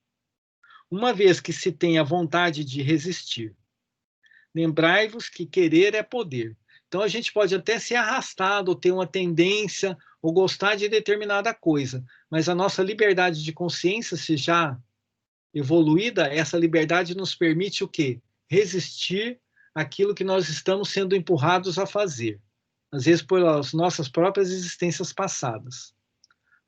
uma vez que se tem a vontade de resistir. Lembrai-vos que querer é poder. Então, a gente pode até ser arrastado, ou ter uma tendência, ou gostar de determinada coisa, mas a nossa liberdade de consciência, se já evoluída, essa liberdade nos permite o quê? Resistir àquilo que nós estamos sendo empurrados a fazer. Às vezes, pelas nossas próprias existências passadas.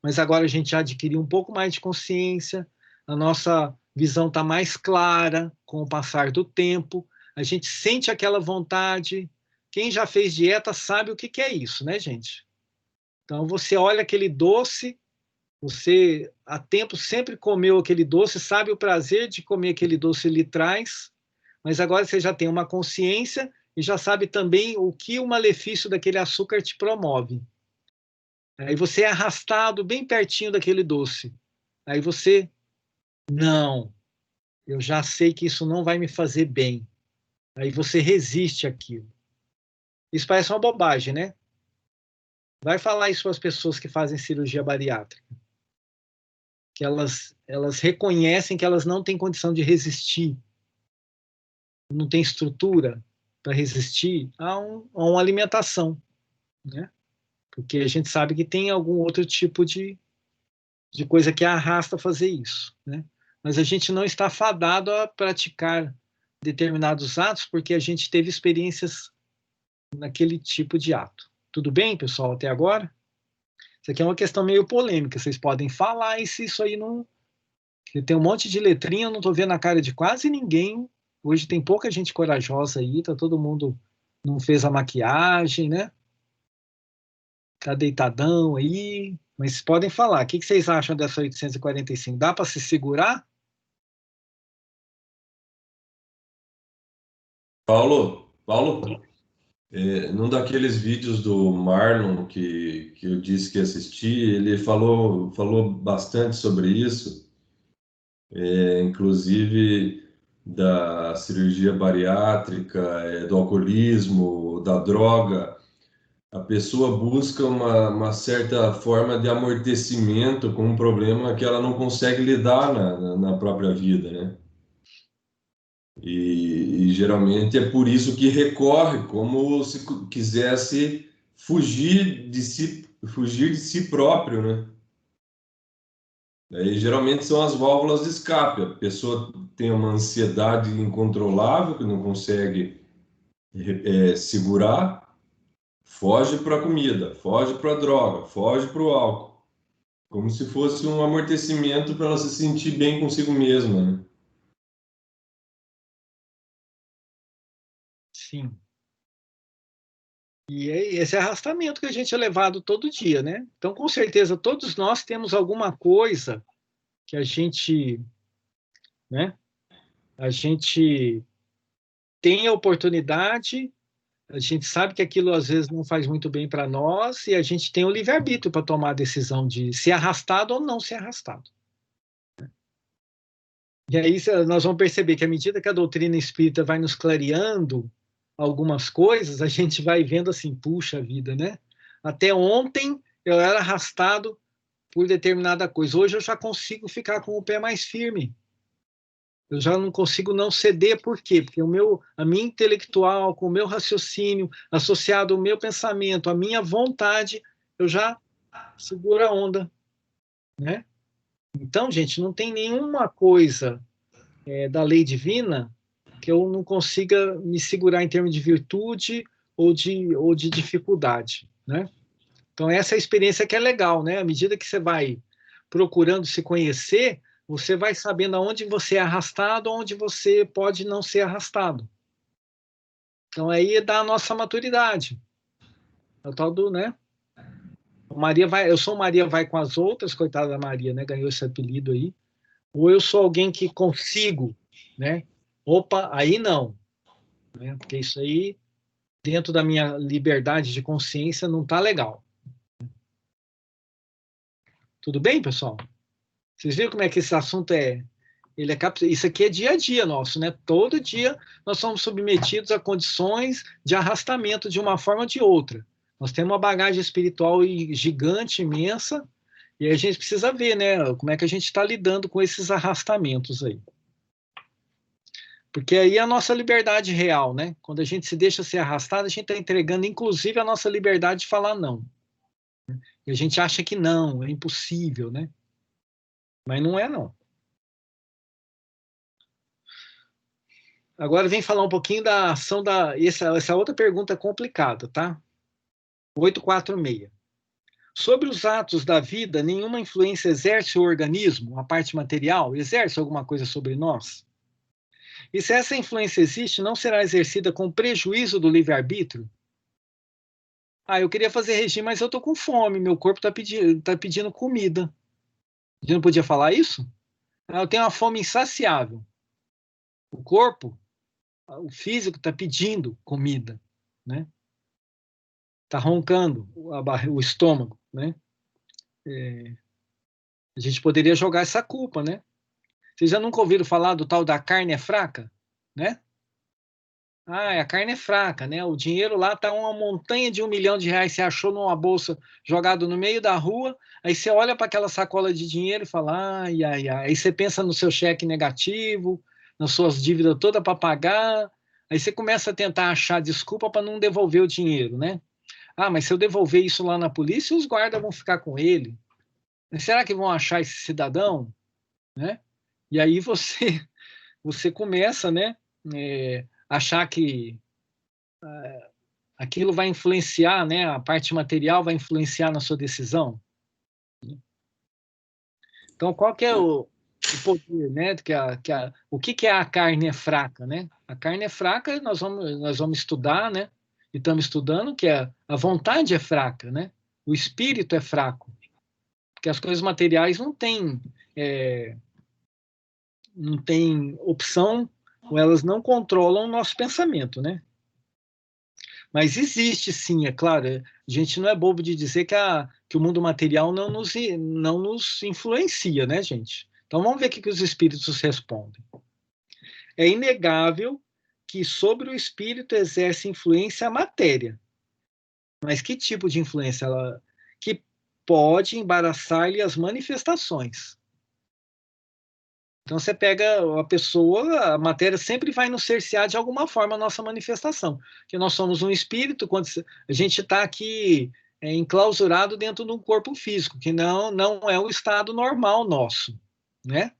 Mas agora a gente já adquiriu um pouco mais de consciência, a nossa visão está mais clara com o passar do tempo, a gente sente aquela vontade. Quem já fez dieta sabe o que é isso, né, gente? Então, você olha aquele doce, você há tempo sempre comeu aquele doce, sabe o prazer de comer aquele doce lhe traz, mas agora você já tem uma consciência e já sabe também o que o malefício daquele açúcar te promove. Aí você é arrastado bem pertinho daquele doce. Aí você, não, eu já sei que isso não vai me fazer bem. Aí você resiste àquilo. Isso parece uma bobagem, né? Vai falar isso para as pessoas que fazem cirurgia bariátrica. Que elas reconhecem que elas não têm condição de resistir. Não tem estrutura para resistir a uma alimentação, né? Porque a gente sabe que tem algum outro tipo de coisa que arrasta a fazer isso, né? Mas a gente não está fadado a praticar determinados atos porque a gente teve experiências naquele tipo de ato. Tudo bem, pessoal, até agora? Isso aqui é uma questão meio polêmica, vocês podem falar e se isso aí não... Tem um monte de letrinha, eu não estou vendo a cara de quase ninguém. Hoje tem pouca gente corajosa aí, tá todo mundo não fez a maquiagem, né? Tá deitadão aí, mas podem falar. O que vocês acham dessa 845? Dá para se segurar? Paulo, num daqueles vídeos do Marlon que eu disse que assisti, ele falou bastante sobre isso, inclusive da cirurgia bariátrica, do alcoolismo, da droga. A pessoa busca uma certa forma de amortecimento com um problema que ela não consegue lidar na própria vida, né? E geralmente é por isso que recorre, como se quisesse fugir de si próprio, né? Aí, geralmente são as válvulas de escape. A pessoa tem uma ansiedade incontrolável que não consegue segurar, foge para a comida, foge para a droga, foge para o álcool, como se fosse um amortecimento para ela se sentir bem consigo mesma, né? Sim. E é esse arrastamento que a gente é levado todo dia, né? Então, com certeza, todos nós temos alguma coisa que a gente, né? A gente tem a oportunidade, a gente sabe que aquilo às vezes não faz muito bem para nós e a gente tem o livre-arbítrio para tomar a decisão de ser arrastado ou não ser arrastado. E aí nós vamos perceber que à medida que a doutrina espírita vai nos clareando algumas coisas, a gente vai vendo assim, puxa vida, né? Até ontem eu era arrastado por determinada coisa. Hoje eu já consigo ficar com o pé mais firme. Eu já não consigo não ceder, por quê? Porque a minha intelectual, com o meu raciocínio, associado ao meu pensamento, à minha vontade, eu já seguro a onda, né? Então, gente, não tem nenhuma coisa da lei divina que eu não consiga me segurar em termos de virtude ou de dificuldade, né? Então, essa é a experiência que é legal, né? À medida que você vai procurando se conhecer, você vai sabendo aonde você é arrastado, onde você pode não ser arrastado. Então, aí é da nossa maturidade. É o tal do, né? Eu sou Maria vai com as outras, coitada da Maria, né? Ganhou esse apelido aí. Ou eu sou alguém que consigo, né? Opa, aí não. Né? Porque isso aí, dentro da minha liberdade de consciência, não tá legal. Tudo bem, pessoal? Vocês viram como é que esse assunto isso aqui é dia a dia nosso, né? Todo dia nós somos submetidos a condições de arrastamento de uma forma ou de outra. Nós temos uma bagagem espiritual gigante, imensa, e a gente precisa ver, né? Como é que a gente está lidando com esses arrastamentos aí. Porque aí é a nossa liberdade real, né? Quando a gente se deixa ser arrastado, a gente está entregando, inclusive, a nossa liberdade de falar não. E a gente acha que não, é impossível, né? Mas não é, não. Agora vem falar um pouquinho da ação essa outra pergunta complicada, tá? 846. Sobre os atos da vida, nenhuma influência exerce o organismo, a parte material, exerce alguma coisa sobre nós? E se essa influência existe, não será exercida com prejuízo do livre-arbítrio? Eu queria fazer regime, mas eu estou com fome, meu corpo está pedindo comida. A gente não podia falar isso? Eu tenho uma fome insaciável. O corpo, o físico está pedindo comida, né? Está roncando o estômago, né? A gente poderia jogar essa culpa, né? Vocês já nunca ouviram falar do tal da carne é fraca, né? A carne é fraca, né? O dinheiro lá tá uma montanha de R$1 milhão, você achou numa bolsa jogado no meio da rua, aí você olha para aquela sacola de dinheiro e fala, ai. Aí você pensa no seu cheque negativo, nas suas dívidas todas para pagar, aí você começa a tentar achar desculpa para não devolver o dinheiro, né? Mas se eu devolver isso lá na polícia, os guardas vão ficar com ele. Mas será que vão achar esse cidadão? Né? E aí você começa, né, achar que aquilo vai influenciar, né, a parte material vai influenciar na sua decisão. Então, qual que é o poder, né, o que é a carne é fraca, né? A carne é fraca, nós vamos estudar, né? E estamos estudando que a vontade é fraca, né? O espírito é fraco, porque as coisas materiais não têm opção, ou elas não controlam o nosso pensamento, né? Mas existe sim, é claro, a gente não é bobo de dizer que o mundo material não nos influencia, né, gente? Então vamos ver o que os espíritos respondem. É inegável que sobre o espírito exerce influência a matéria. Mas que tipo de influência? Que pode embaraçar-lhe as manifestações. Então você pega a pessoa, a matéria sempre vai nos cercear de alguma forma a nossa manifestação. Porque nós somos um espírito, quando a gente está aqui enclausurado dentro de um corpo físico, que não é o estado normal nosso, né?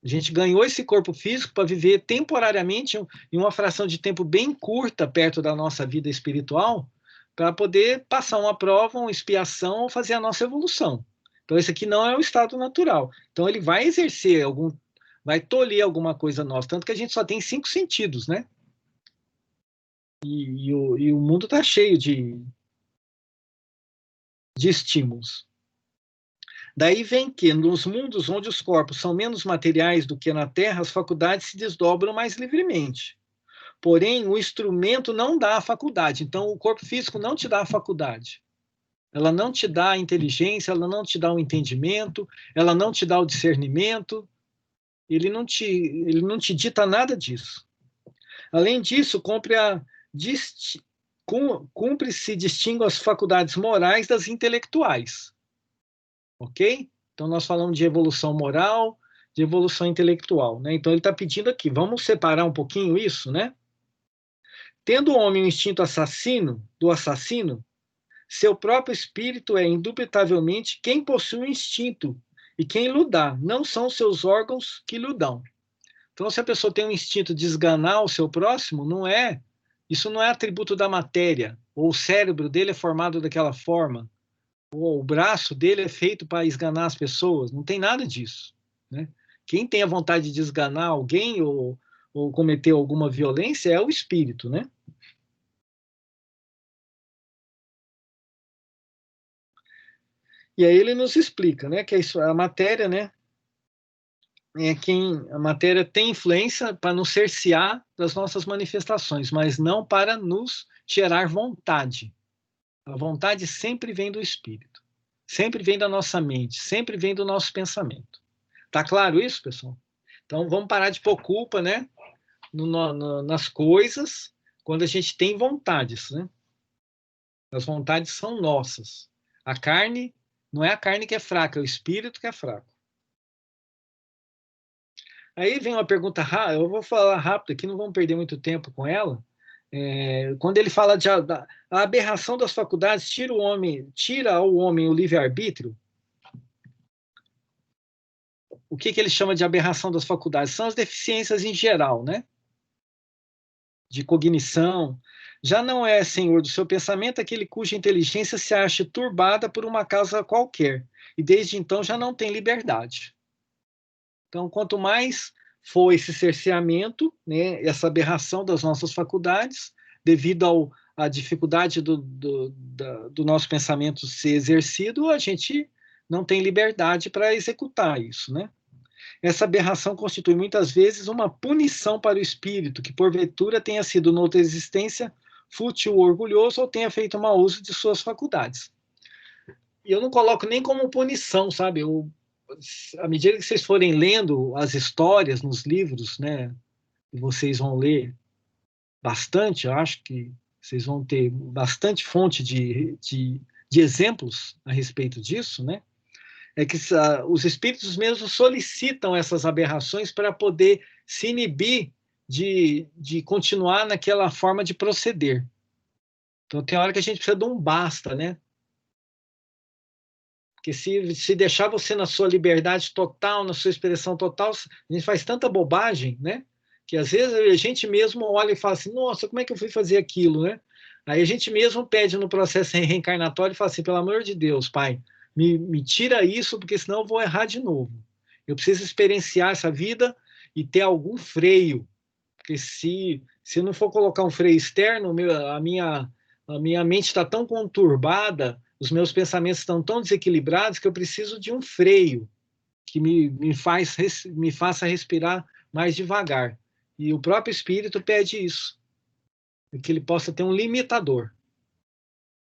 A gente ganhou esse corpo físico para viver temporariamente em uma fração de tempo bem curta perto da nossa vida espiritual, para poder passar uma prova, uma expiação ou fazer a nossa evolução. Então, esse aqui não é o estado natural. Então, ele vai exercer vai tolher alguma coisa nossa, tanto que a gente só tem 5 sentidos, né? E o mundo está cheio de estímulos. Daí vem que, nos mundos onde os corpos são menos materiais do que na Terra, as faculdades se desdobram mais livremente. Porém, o instrumento não dá a faculdade. Então, o corpo físico não te dá a faculdade. Ela não te dá a inteligência, ela não te dá o entendimento, ela não te dá o discernimento. Ele não te dita nada disso. Além disso, cumpre-se distinguir as faculdades morais das intelectuais. Ok? Então, nós falamos de evolução moral, de evolução intelectual, né? Então, ele está pedindo aqui, vamos separar um pouquinho isso, né? Tendo o homem o instinto do assassino, seu próprio espírito é indubitavelmente quem possui o instinto e quem lhe dá, não são seus órgãos que lhe dão. Então, se a pessoa tem um instinto de esganar o seu próximo, isso não é atributo da matéria, ou o cérebro dele é formado daquela forma, ou o braço dele é feito para esganar as pessoas, não tem nada disso, né? Quem tem a vontade de esganar alguém ou cometer alguma violência é o espírito, né? E aí ele nos explica, né, que a matéria, né, a matéria tem influência para nos cercear das nossas manifestações, mas não para nos gerar vontade. A vontade sempre vem do espírito, sempre vem da nossa mente, sempre vem do nosso pensamento. Tá claro isso, pessoal? Então vamos parar de pôr culpa, né, nas coisas quando a gente tem vontades, né? As vontades são nossas. A carne não é a carne que é fraca, é o espírito que é fraco. Aí vem uma pergunta, eu vou falar rápido aqui, não vamos perder muito tempo com ela. Quando ele fala a aberração das faculdades tira ao homem o livre-arbítrio. O que ele chama de aberração das faculdades? São as deficiências em geral, né? De cognição. Já não é senhor do seu pensamento aquele cuja inteligência se acha turbada por uma causa qualquer, e desde então já não tem liberdade. Então, quanto mais for esse cerceamento, né, essa aberração das nossas faculdades, devido à dificuldade do nosso pensamento ser exercido, a gente não tem liberdade para executar isso, né? Essa aberração constitui muitas vezes uma punição para o espírito, que porventura tenha sido noutra existência fútil ou orgulhoso, ou tenha feito mau uso de suas faculdades. E eu não coloco nem como punição, sabe? À medida que vocês forem lendo as histórias nos livros, né, vocês vão ler bastante, eu acho que vocês vão ter bastante fonte de exemplos a respeito disso, né? É que os espíritos mesmos solicitam essas aberrações para poder se inibir de continuar naquela forma de proceder. Então, tem hora que a gente precisa de um basta, né? Porque se deixar você na sua liberdade total, na sua expressão total, a gente faz tanta bobagem, né? Que às vezes a gente mesmo olha e fala assim, nossa, como é que eu fui fazer aquilo, né? Aí a gente mesmo pede no processo reencarnatório e fala assim, pelo amor de Deus, Pai, me tira isso, porque senão eu vou errar de novo. Eu preciso experienciar essa vida e ter algum freio. Porque se eu não for colocar um freio externo, a minha mente está tão conturbada, os meus pensamentos estão tão desequilibrados que eu preciso de um freio que me faça respirar mais devagar. E o próprio Espírito pede isso, para que ele possa ter um limitador,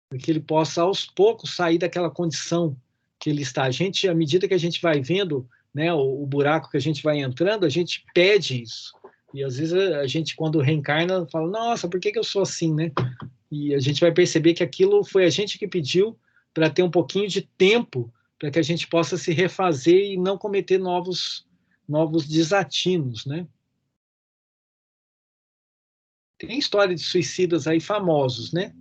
para que ele possa, aos poucos, sair daquela condição que ele está. À medida que a gente vai vendo, né, o buraco que a gente vai entrando, a gente pede isso. E às vezes a gente, quando reencarna, fala, nossa, por que eu sou assim, né? E a gente vai perceber que aquilo foi a gente que pediu para ter um pouquinho de tempo para que a gente possa se refazer e não cometer novos desatinos, né? Tem história de suicidas aí famosos, né?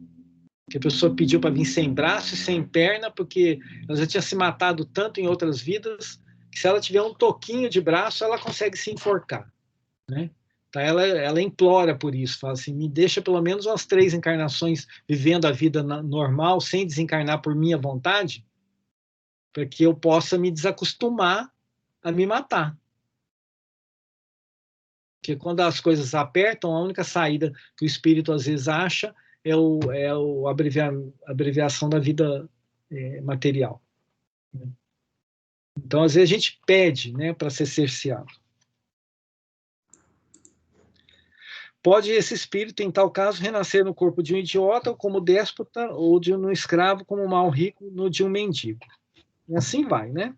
Que a pessoa pediu para vir sem braço e sem perna, porque ela já tinha se matado tanto em outras vidas, que se ela tiver um toquinho de braço, ela consegue se enforcar, né? Então ela implora por isso, fala assim, me deixa pelo menos umas 3 encarnações vivendo a vida normal, sem desencarnar por minha vontade, para que eu possa me desacostumar a me matar. Porque quando as coisas apertam, a única saída que o espírito às vezes acha é a abreviação da vida material. Então, às vezes, a gente pede, né, para ser cerceado. Pode esse espírito, em tal caso, renascer no corpo de um idiota, ou como déspota, ou de um escravo, como um mal rico, no de um mendigo. E assim vai, né?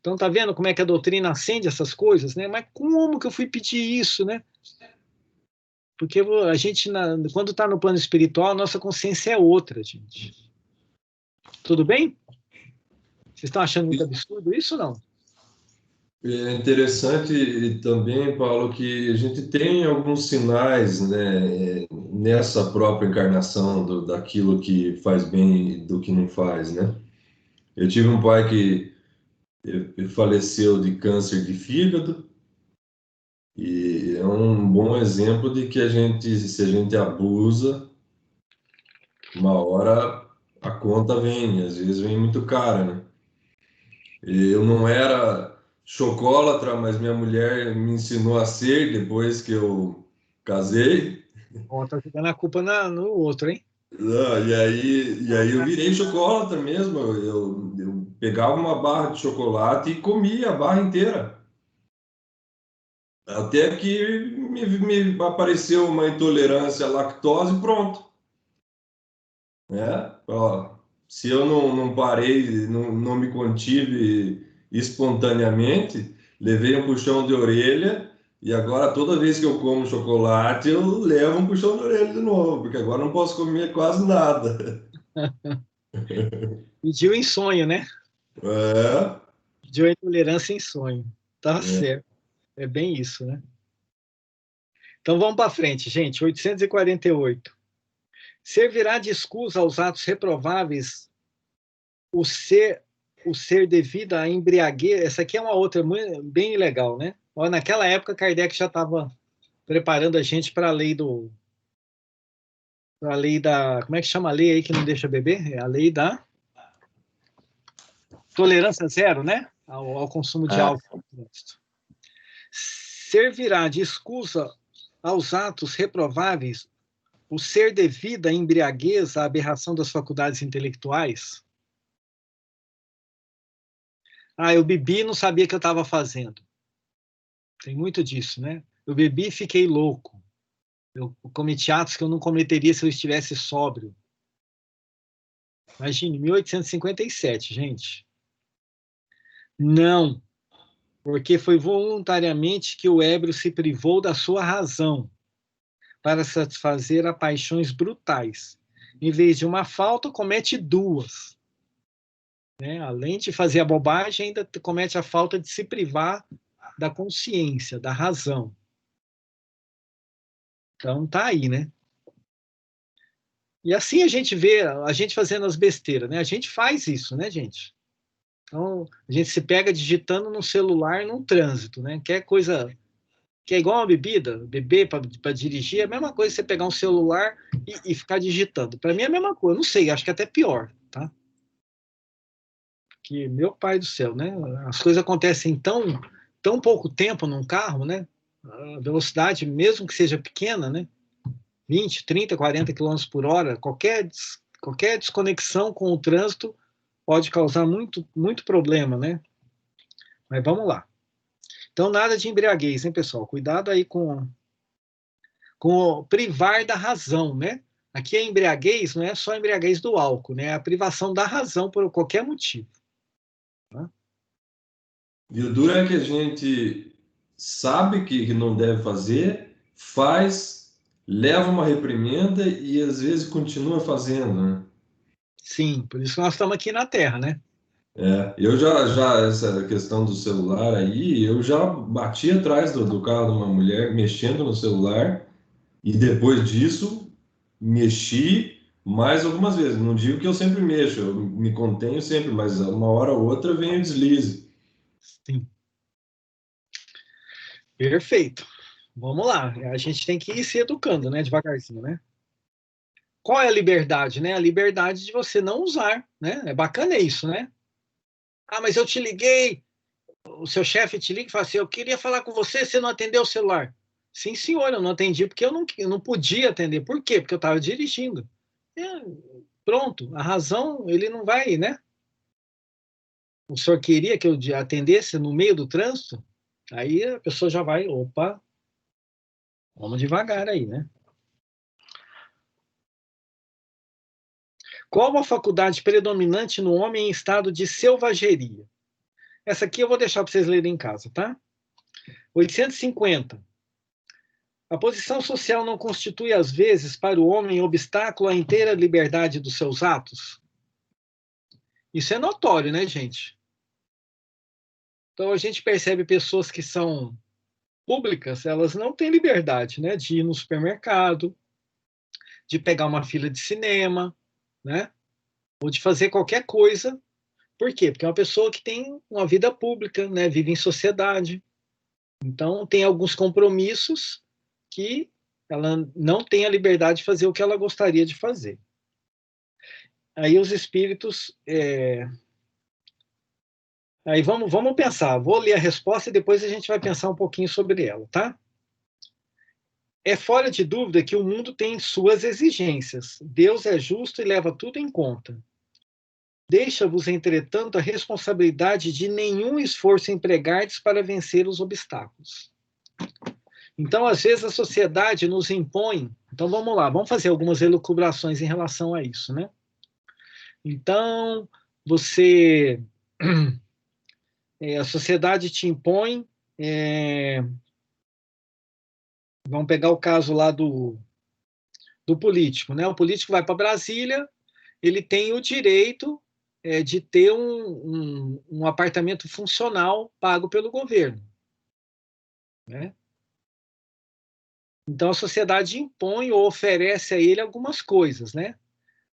Então, tá vendo como é que a doutrina acende essas coisas, né? Mas como que eu fui pedir isso, né? Porque a gente, quando está no plano espiritual, a nossa consciência é outra, gente. Tudo bem? Vocês estão achando muito absurdo isso ou não? É interessante também, Paulo, que a gente tem alguns sinais, né, nessa própria encarnação daquilo que faz bem e do que não faz, né? Eu tive um pai que faleceu de câncer de fígado, e é um bom exemplo de que se a gente abusa, uma hora a conta vem, às vezes vem muito cara, né? Eu não era chocolatra, mas minha mulher me ensinou a ser depois que eu casei. Ó, tá jogando a culpa no outro, hein? Não, e aí eu virei chocolatra mesmo. Eu pegava uma barra de chocolate e comia a barra inteira. Até que me apareceu uma intolerância à lactose e pronto. Né? Ó, se eu não parei, não me contive espontaneamente, levei um puxão de orelha e agora toda vez que eu como chocolate eu levo um puxão de orelha de novo, porque agora não posso comer quase nada. Pediu em sonho, né? É, Pediu a intolerância em sonho. Tá certo. É bem isso, né? Então vamos para frente, gente. 848. Servirá de escusa aos atos reprováveis o ser devido à embriaguez. Essa aqui é uma outra bem legal, né? Naquela época, Kardec já estava preparando a gente para a lei da. Como é que chama a lei aí que não deixa beber? É a lei da tolerância zero, né? Ao consumo de álcool. Servirá de escusa aos atos reprováveis o ser devido à embriaguez, à aberração das faculdades intelectuais? Eu bebi e não sabia o que eu estava fazendo. Tem muito disso, né? Eu bebi e fiquei louco. Eu cometi atos que eu não cometeria se eu estivesse sóbrio. Imagine, 1857, gente. Não, porque foi voluntariamente que o ébrio se privou da sua razão para satisfazer a paixões brutais. Em vez de uma falta, comete 2. Né? Além de fazer a bobagem, ainda comete a falta de se privar da consciência, da razão. Então, tá aí, né? E assim a gente vê a gente fazendo as besteiras, né? A gente faz isso, né, gente? Então, a gente se pega digitando no celular no trânsito, né? Que é coisa que é igual uma bebida, beber para dirigir, é a mesma coisa que você pegar um celular e ficar digitando. Para mim é a mesma coisa, não sei, acho que é até pior, tá? Que meu pai do céu, né? As coisas acontecem em tão pouco tempo num carro, né? A velocidade, mesmo que seja pequena, né? 20, 30, 40 km por hora, qualquer desconexão com o trânsito pode causar muito, muito problema, né? Mas vamos lá. Então, nada de embriaguez, hein, pessoal? Cuidado aí com o privar da razão, né? Aqui a embriaguez não é só a embriaguez do álcool, né? É a privação da razão por qualquer motivo. Tá? E o duro é que a gente sabe que não deve fazer, faz, leva uma reprimenda e às vezes continua fazendo, né? Sim, por isso que nós estamos aqui na Terra, né? Eu essa questão do celular aí, eu já bati atrás do carro de uma mulher mexendo no celular e depois disso mexi, Mas algumas vezes, não digo que eu sempre mexo, eu me contenho sempre, mas uma hora ou outra vem o deslize. Sim. Perfeito. Vamos lá. A gente tem que ir se educando, né? Devagarzinho, né? Qual é a liberdade, né? A liberdade de você não usar, né? É bacana isso, né? Ah, mas eu te liguei, o seu chefe te liga e fala assim, eu queria falar com você, você não atendeu o celular. Sim, senhor, eu não atendi porque eu não podia atender. Por quê? Porque eu estava dirigindo. É, pronto, a razão, ele não vai, né? O senhor queria que eu atendesse no meio do trânsito? Aí a pessoa já vai, opa, vamos devagar aí, né? Qual a faculdade predominante no homem em estado de selvageria? Essa aqui eu vou deixar para vocês lerem em casa, tá? 850. A posição social não constitui, às vezes, para o homem obstáculo à inteira liberdade dos seus atos? Isso é notório, né, gente? Então, a gente percebe pessoas que são públicas, elas não têm liberdade, né, de ir no supermercado, de pegar uma fila de cinema, né, ou de fazer qualquer coisa. Por quê? Porque é uma pessoa que tem uma vida pública, né, vive em sociedade. Então, tem alguns compromissos que ela não tem a liberdade de fazer o que ela gostaria de fazer. Aí os espíritos... Aí vamos pensar. Vou ler a resposta e depois a gente vai pensar um pouquinho sobre ela, tá? É fora de dúvida que o mundo tem suas exigências. Deus é justo e leva tudo em conta. Deixa-vos, entretanto, a responsabilidade de nenhum esforço empregardes para vencer os obstáculos. Então, às vezes, a sociedade nos impõe... Então, vamos lá, vamos fazer algumas elucubrações em relação a isso, né? Então, você... a sociedade te impõe... vamos pegar o caso lá do político, né? O político vai para Brasília, ele tem o direito de ter um apartamento funcional pago pelo governo, né? Então, a sociedade impõe ou oferece a ele algumas coisas, né?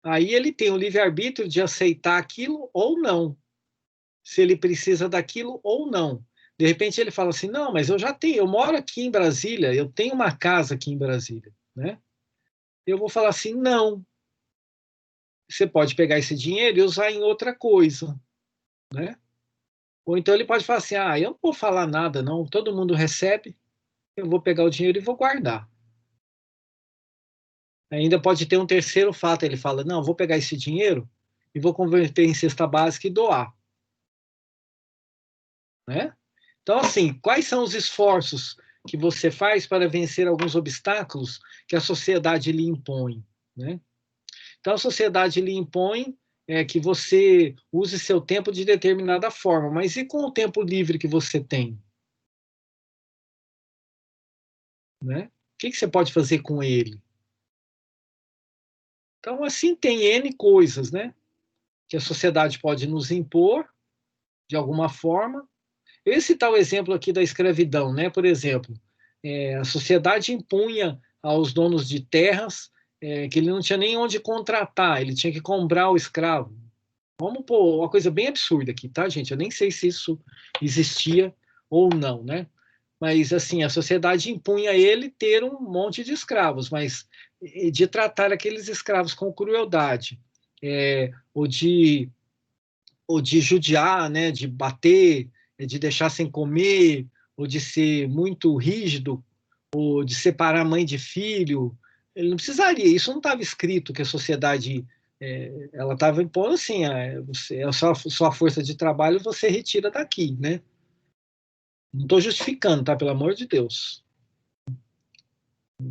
Aí ele tem o livre-arbítrio de aceitar aquilo ou não, se ele precisa daquilo ou não. De repente ele fala assim, não, mas eu já tenho, eu moro aqui em Brasília, eu tenho uma casa aqui em Brasília, né? Eu vou falar assim, não, você pode pegar esse dinheiro e usar em outra coisa, né? Ou então ele pode falar assim, ah, eu não vou falar nada não, todo mundo recebe, eu vou pegar o dinheiro e vou guardar. Ainda pode ter um terceiro fato, ele fala, não, vou pegar esse dinheiro e vou converter em cesta básica e doar, né? Então, assim, quais são os esforços que você faz para vencer alguns obstáculos que a sociedade lhe impõe, né? Então, a sociedade lhe impõe que você use seu tempo de determinada forma, mas e com o tempo livre que você tem? Né? O que você pode fazer com ele? Então, assim, tem N coisas, né? Que a sociedade pode nos impor, de alguma forma. Esse tal exemplo aqui da escravidão, né? Por exemplo, a sociedade impunha aos donos de terras que ele não tinha nem onde contratar, ele tinha que comprar o escravo. Vamos pôr uma coisa bem absurda aqui, tá, gente? Eu nem sei se isso existia ou não, né? Mas, assim, a sociedade impunha a ele ter um monte de escravos, mas de tratar aqueles escravos com crueldade, ou de judiar, né? De bater, de deixar sem comer, ou de ser muito rígido, ou de separar mãe de filho. Ele não precisaria, isso não estava escrito que a sociedade ela estava impondo assim, a sua força de trabalho você retira daqui, né? Não estou justificando, tá? Pelo amor de Deus.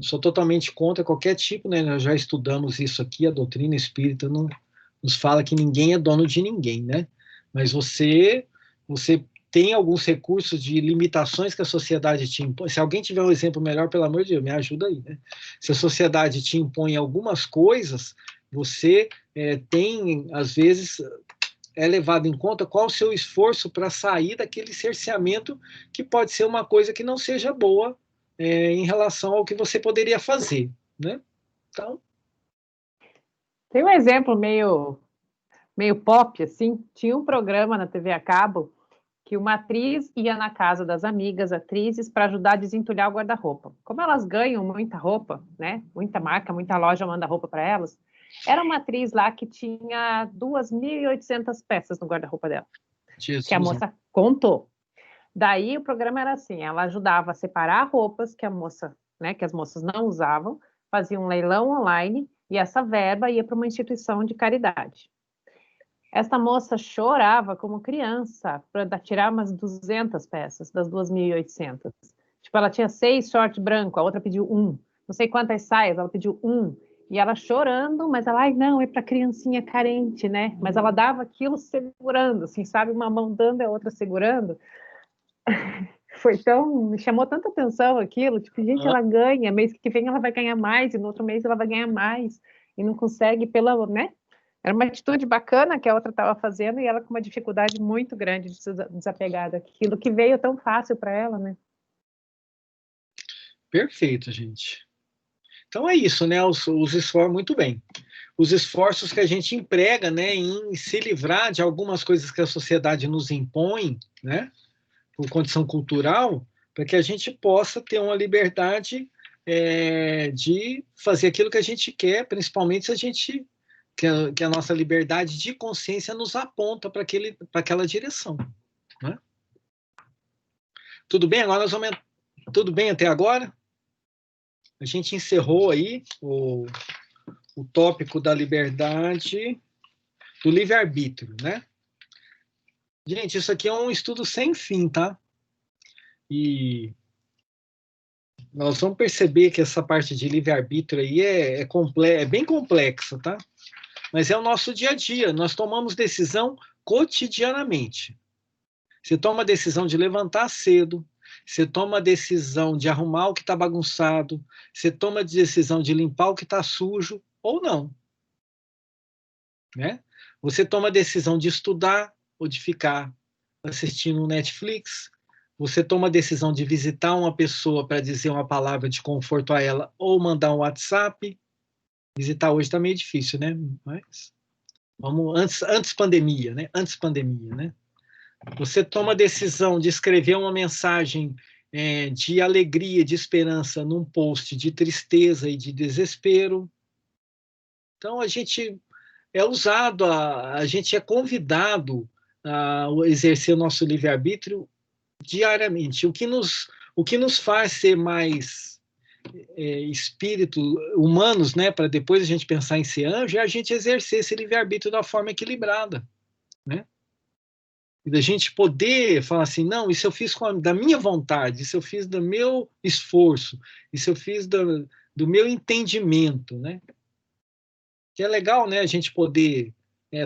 Sou totalmente contra qualquer tipo, né? Nós já estudamos isso aqui, a doutrina espírita não, nos fala que ninguém é dono de ninguém, né? Mas você tem alguns recursos de limitações que a sociedade te impõe. Se alguém tiver um exemplo melhor, pelo amor de Deus, me ajuda aí, né? Se a sociedade te impõe algumas coisas, você tem, às vezes, levado em conta qual o seu esforço para sair daquele cerceamento que pode ser uma coisa que não seja boa em relação ao que você poderia fazer, né? Então... Tem um exemplo meio pop, assim. Tinha um programa na TV a cabo que uma atriz ia na casa das amigas atrizes para ajudar a desentulhar o guarda-roupa. Como elas ganham muita roupa, né? Muita marca, muita loja manda roupa para elas. Era uma atriz lá que tinha 2.800 peças no guarda-roupa dela. Jesus. Que a moça contou. Daí o programa era assim, ela ajudava a separar roupas que a moça, né, que as moças não usavam, fazia um leilão online e essa verba ia para uma instituição de caridade. Essa moça chorava como criança para tirar umas 200 peças das 2.800. Tipo, ela tinha 6 short branco, a outra pediu 1. Não sei quantas saias, ela pediu 1. E ela chorando, mas ela, ai, não, é para criancinha carente, né? Mas ela dava aquilo segurando, assim, sabe? Uma mão dando e a outra segurando. Me chamou tanta atenção aquilo, tipo, gente, ela ganha, mês que vem ela vai ganhar mais, e no outro mês ela vai ganhar mais, e não consegue né? Era uma atitude bacana que a outra estava fazendo, e ela com uma dificuldade muito grande de se desapegar daquilo que veio tão fácil para ela, né? Perfeito, gente. Então é isso, né? Os esforços, muito bem. Os esforços que a gente emprega, né, em se livrar de algumas coisas que a sociedade nos impõe, né, por condição cultural, para que a gente possa ter uma liberdade de fazer aquilo que a gente quer, principalmente se a gente que a nossa liberdade de consciência nos aponta para aquela direção, né? Tudo bem? Agora nós vamos. Tudo bem até agora? A gente encerrou aí o tópico da liberdade, do livre-arbítrio, né? Gente, isso aqui é um estudo sem fim, tá? E nós vamos perceber que essa parte de livre-arbítrio aí é bem complexa, tá? Mas é o nosso dia a dia, nós tomamos decisão cotidianamente. Você toma a decisão de levantar cedo, você toma a decisão de arrumar o que está bagunçado, você toma a decisão de limpar o que está sujo, ou não. Né? Você toma a decisão de estudar ou de ficar assistindo Netflix, você toma a decisão de visitar uma pessoa para dizer uma palavra de conforto a ela ou mandar um WhatsApp. Visitar hoje está meio difícil, né? Mas vamos antes pandemia, né? Antes pandemia, né? Você toma a decisão de escrever uma mensagem de alegria, de esperança num post de tristeza e de desespero. Então a gente é usado, a gente é convidado a exercer o nosso livre-arbítrio diariamente. O que nos faz ser mais espírito humanos, né, para depois a gente pensar em ser anjo, é a gente exercer esse livre-arbítrio da forma equilibrada, né? E da gente poder falar assim, não, isso eu fiz da minha vontade, isso eu fiz do meu esforço, isso eu fiz do meu entendimento, né? Que é legal, né, a gente poder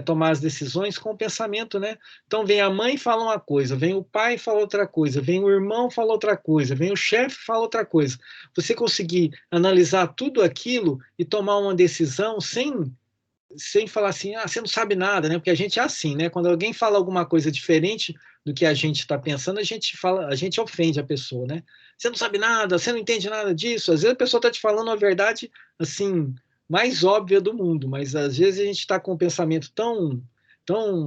tomar as decisões com o pensamento, né? Então vem a mãe e fala uma coisa, vem o pai e fala outra coisa, vem o irmão e fala outra coisa, vem o chefe e fala outra coisa. Você conseguir analisar tudo aquilo e tomar uma decisão sem falar assim, você não sabe nada, né? Porque a gente é assim, né? Quando alguém fala alguma coisa diferente do que a gente está pensando, a gente ofende a pessoa, né? Você não sabe nada, você não entende nada disso. Às vezes a pessoa está te falando a verdade, assim, mais óbvia do mundo, mas às vezes a gente está com um pensamento tão,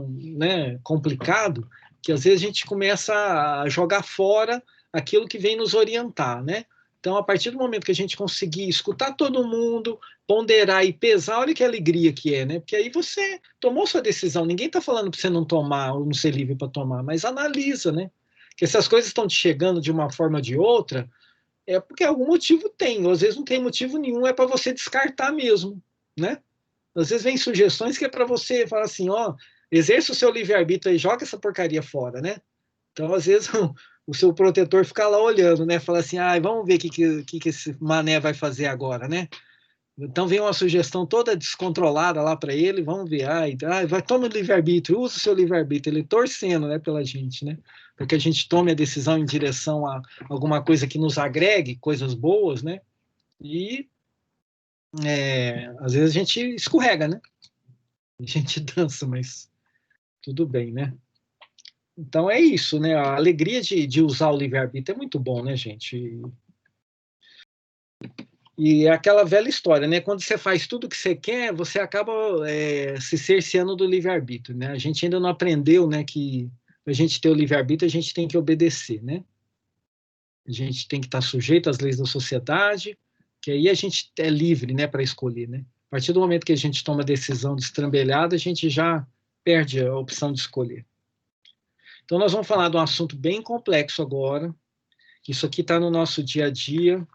né, complicado que às vezes a gente começa a jogar fora aquilo que vem nos orientar, né? Então, a partir do momento que a gente conseguir escutar todo mundo, ponderar e pesar, olha que alegria que é, né? Porque aí você tomou sua decisão. Ninguém está falando para você não tomar ou não ser livre para tomar, mas analisa, né? Que essas coisas estão te chegando de uma forma ou de outra, é porque algum motivo tem, ou às vezes não tem motivo nenhum, é para você descartar mesmo, né? Às vezes vem sugestões que é para você falar assim, exerça o seu livre-arbítrio e joga essa porcaria fora, né? Então, às vezes, o seu protetor fica lá olhando, né? Fala assim, vamos ver o que esse mané vai fazer agora, né? Então vem uma sugestão toda descontrolada lá para ele, vamos ver, vai, toma o livre-arbítrio, usa o seu livre-arbítrio, ele torcendo, né, pela gente, né? Para que a gente tome a decisão em direção a alguma coisa que nos agregue, coisas boas, né? E às vezes a gente escorrega, né? A gente dança, mas tudo bem, né? Então é isso, né? A alegria de usar o livre-arbítrio é muito bom, né, gente? E é aquela velha história, né? Quando você faz tudo o que você quer, você acaba se cerceando do livre-arbítrio, né? A gente ainda não aprendeu, né, que a gente ter o livre-arbítrio, a gente tem que obedecer, né? A gente tem que estar sujeito às leis da sociedade, que aí a gente é livre, né, para escolher, né? A partir do momento que a gente toma a decisão destrambelhada, a gente já perde a opção de escolher. Então, nós vamos falar de um assunto bem complexo agora. Isso aqui está no nosso dia a dia,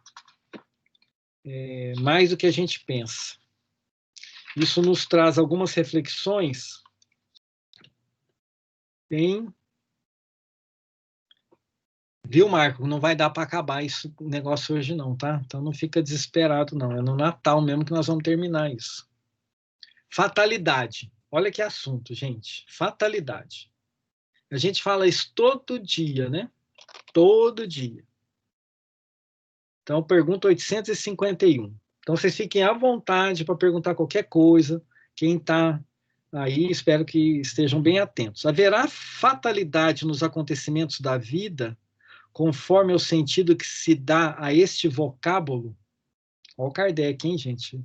mais do que a gente pensa. Isso nos traz algumas reflexões bem... Viu, Marco? Não vai dar para acabar esse negócio hoje não, tá? Então não fica desesperado, não. É no Natal mesmo que nós vamos terminar isso. Fatalidade. Olha que assunto, gente. Fatalidade. A gente fala isso todo dia, né? Todo dia. Então, pergunta 851. Então, vocês fiquem à vontade para perguntar qualquer coisa. Quem está aí, espero que estejam bem atentos. Haverá fatalidade nos acontecimentos da vida, conforme o sentido que se dá a este vocábulo? Olha o Kardec, hein, gente?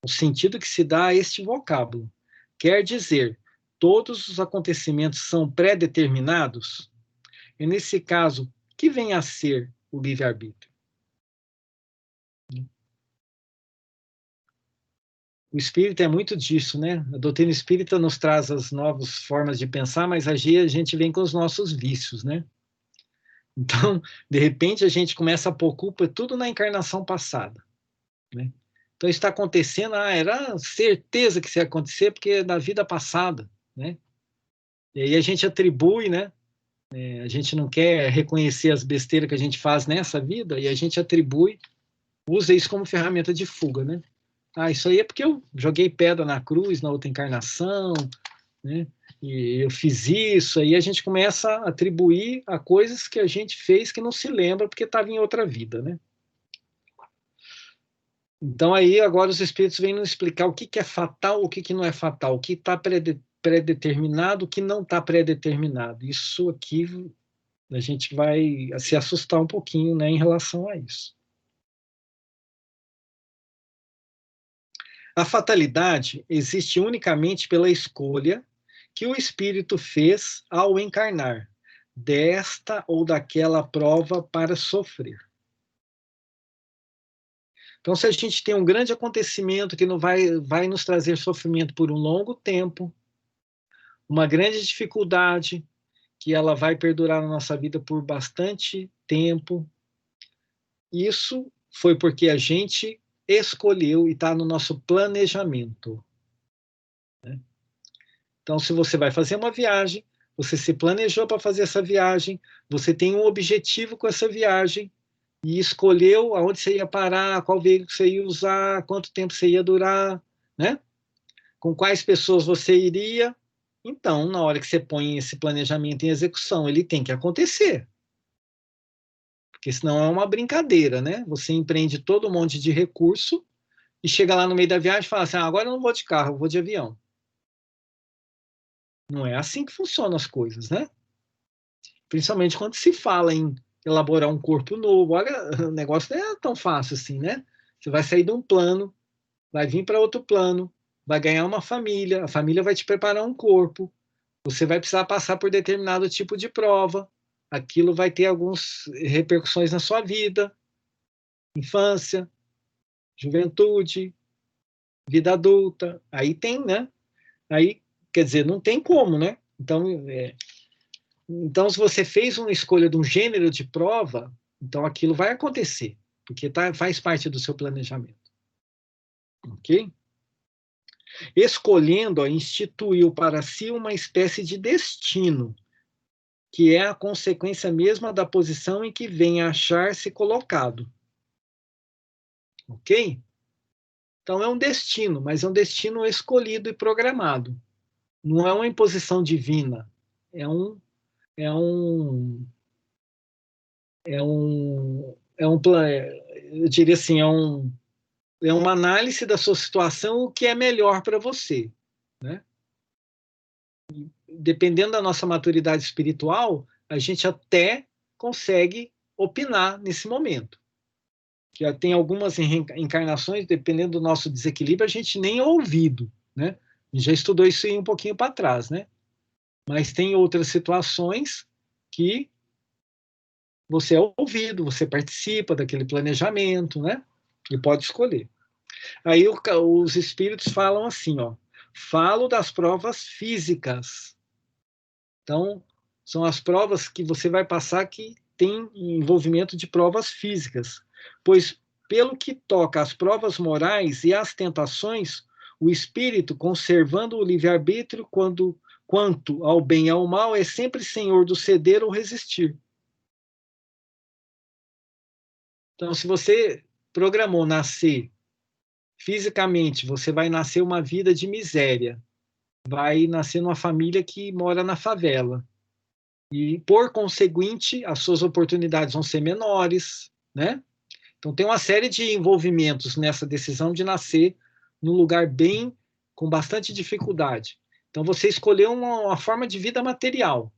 O sentido que se dá a este vocábulo. Quer dizer, todos os acontecimentos são pré-determinados? E, nesse caso, que vem a ser o livre-arbítrio? O espírita é muito disso, né? A doutrina espírita nos traz as novas formas de pensar, mas a gente vem com os nossos vícios, né? Então, de repente, a gente começa a pôr culpa tudo na encarnação passada, né? Então, isso está acontecendo, era certeza que isso ia acontecer, porque é da vida passada, né? E aí a gente atribui, né? A gente não quer reconhecer as besteiras que a gente faz nessa vida, e a gente atribui, usa isso como ferramenta de fuga, né? Isso aí é porque eu joguei pedra na cruz na outra encarnação, né? E eu fiz isso, aí a gente começa a atribuir a coisas que a gente fez que não se lembra porque estava em outra vida, né? Então aí agora os espíritos vêm nos explicar o que é fatal, o que não é fatal, o que está pré-determinado, o que não está pré-determinado. Isso aqui a gente vai se assustar um pouquinho, né, em relação a isso. A fatalidade existe unicamente pela escolha que o espírito fez ao encarnar, desta ou daquela prova para sofrer. Então, se a gente tem um grande acontecimento que não vai nos trazer sofrimento por um longo tempo, uma grande dificuldade que ela vai perdurar na nossa vida por bastante tempo, isso foi porque a gente escolheu e está no nosso planejamento. Né? Então, se você vai fazer uma viagem, você se planejou para fazer essa viagem, você tem um objetivo com essa viagem e escolheu aonde você ia parar, qual veículo você ia usar, quanto tempo você ia durar, né? Com quais pessoas você iria. Então, na hora que você põe esse planejamento em execução, ele tem que acontecer. Porque senão é uma brincadeira, né? Você empreende todo um monte de recurso e chega lá no meio da viagem e fala assim, agora eu não vou de carro, eu vou de avião. Não é assim que funcionam as coisas, né? Principalmente quando se fala em elaborar um corpo novo. Olha, o negócio não é tão fácil assim, né? Você vai sair de um plano, vai vir para outro plano, vai ganhar uma família, a família vai te preparar um corpo, você vai precisar passar por determinado tipo de prova, aquilo vai ter algumas repercussões na sua vida, infância, juventude, vida adulta, aí tem, né? Aí, quer dizer, não tem como, né? Então, se você fez uma escolha de um gênero de prova, então aquilo vai acontecer, porque faz parte do seu planejamento. Ok? Escolhendo, instituiu para si uma espécie de destino, que é a consequência mesma da posição em que vem a achar-se colocado. Ok? Então é um destino, mas é um destino escolhido e programado. Não é uma imposição divina, eu diria assim, é uma análise da sua situação, o que é melhor para você, né? Dependendo da nossa maturidade espiritual, a gente até consegue opinar nesse momento. que tem algumas encarnações, dependendo do nosso desequilíbrio, a gente nem é ouvido, né? A gente já estudou isso aí um pouquinho para trás, né? Mas tem outras situações que você é ouvido, você participa daquele planejamento, né? E pode escolher. Aí os espíritos falam assim, ó, falo das provas físicas. Então, são as provas que você vai passar que tem envolvimento de provas físicas, pois pelo que toca às provas morais e às tentações, o espírito, conservando o livre-arbítrio quanto ao bem e ao mal, é sempre senhor do ceder ou resistir. Então, se você programou nascer fisicamente, você vai nascer uma vida de miséria, vai nascer numa família que mora na favela. E, por conseguinte, as suas oportunidades vão ser menores, né? Então, tem uma série de envolvimentos nessa decisão de nascer num lugar bem, com bastante dificuldade. Então, você escolheu uma forma de vida material.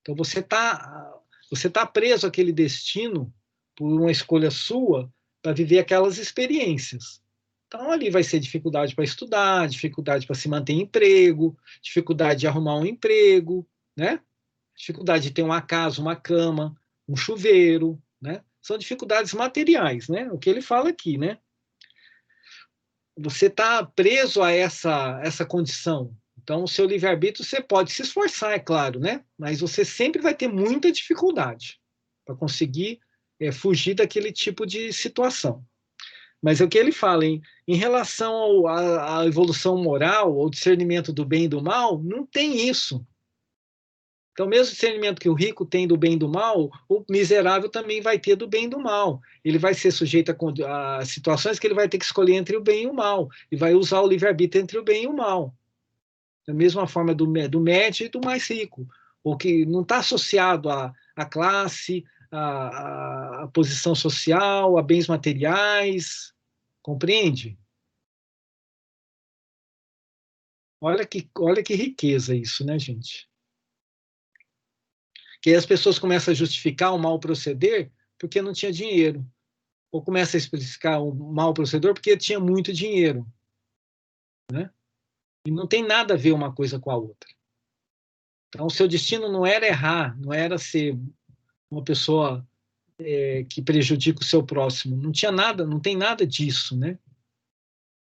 Então, você tá preso àquele destino por uma escolha sua para viver aquelas experiências. Então, ali vai ser dificuldade para estudar, dificuldade para se manter em emprego, dificuldade de arrumar um emprego, né? Dificuldade de ter uma casa, uma cama, um chuveiro, né? São dificuldades materiais, né? O que ele fala aqui, né? Você está preso a essa condição. Então, o seu livre-arbítrio, você pode se esforçar, é claro, né? Mas você sempre vai ter muita dificuldade para conseguir fugir daquele tipo de situação. Mas é o que ele fala, em relação à evolução moral, ao discernimento do bem e do mal, não tem isso. Então, o mesmo discernimento que o rico tem do bem e do mal, o miserável também vai ter do bem e do mal. Ele vai ser sujeito a situações que ele vai ter que escolher entre o bem e o mal, e vai usar o livre-arbítrio entre o bem e o mal. Da mesma forma do médio e do mais rico, o que não está associado à classe, à posição social, a bens materiais. Compreende? Olha que riqueza isso, né, gente? Que aí as pessoas começam a justificar o mau proceder porque não tinha dinheiro. Ou começa a explicar o mau proceder porque tinha muito dinheiro. Né? E não tem nada a ver uma coisa com a outra. Então, o seu destino não era errar, não era ser uma pessoa que prejudica o seu próximo. Não tinha nada, não tem nada disso, né?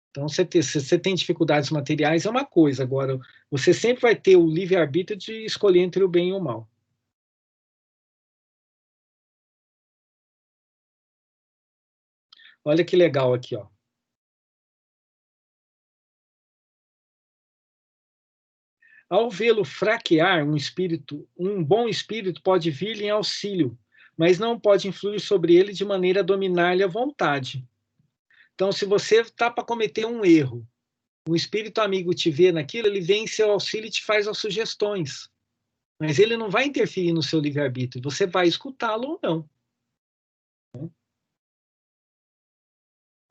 Então, se você tem dificuldades materiais, é uma coisa. Agora, você sempre vai ter o livre-arbítrio de escolher entre o bem e o mal. Olha que legal aqui, ó. Ao vê-lo fraquear, um bom espírito pode vir-lhe em auxílio, mas não pode influir sobre ele de maneira a dominar-lhe a vontade. Então, se você está para cometer um erro, um espírito amigo te vê naquilo, ele vem em seu auxílio e te faz as sugestões. Mas ele não vai interferir no seu livre-arbítrio, você vai escutá-lo ou não.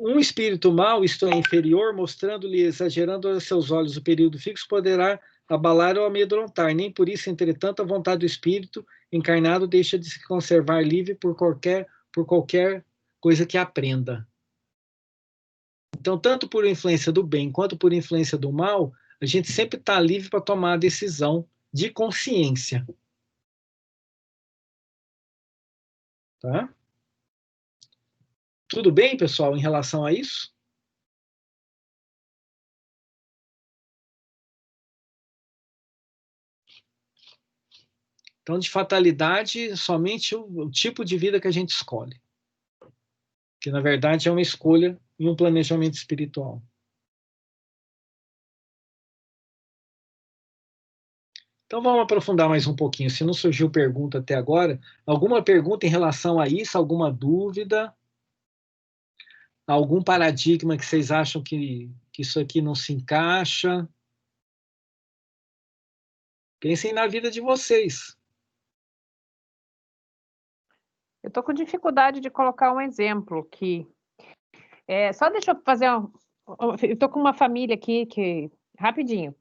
Um espírito mau, isto é, inferior, mostrando-lhe, exagerando a seus olhos o período fixo, poderá abalar ou amedrontar. Nem por isso, entretanto, a vontade do espírito encarnado deixa de se conservar livre por qualquer coisa que aprenda. Então, tanto por influência do bem quanto por influência do mal, a gente sempre está livre para tomar a decisão de consciência. Tá? Tudo bem, pessoal, em relação a isso? Então, de fatalidade, somente o tipo de vida que a gente escolhe. Que, na verdade, é uma escolha e um planejamento espiritual. Então, vamos aprofundar mais um pouquinho. Se não surgiu pergunta até agora, alguma pergunta em relação a isso? Alguma dúvida? Algum paradigma que vocês acham que isso aqui não se encaixa? Pensem na vida de vocês. Eu estou com dificuldade de colocar um exemplo que... só deixa eu fazer eu estou com uma família aqui que... Rapidinho.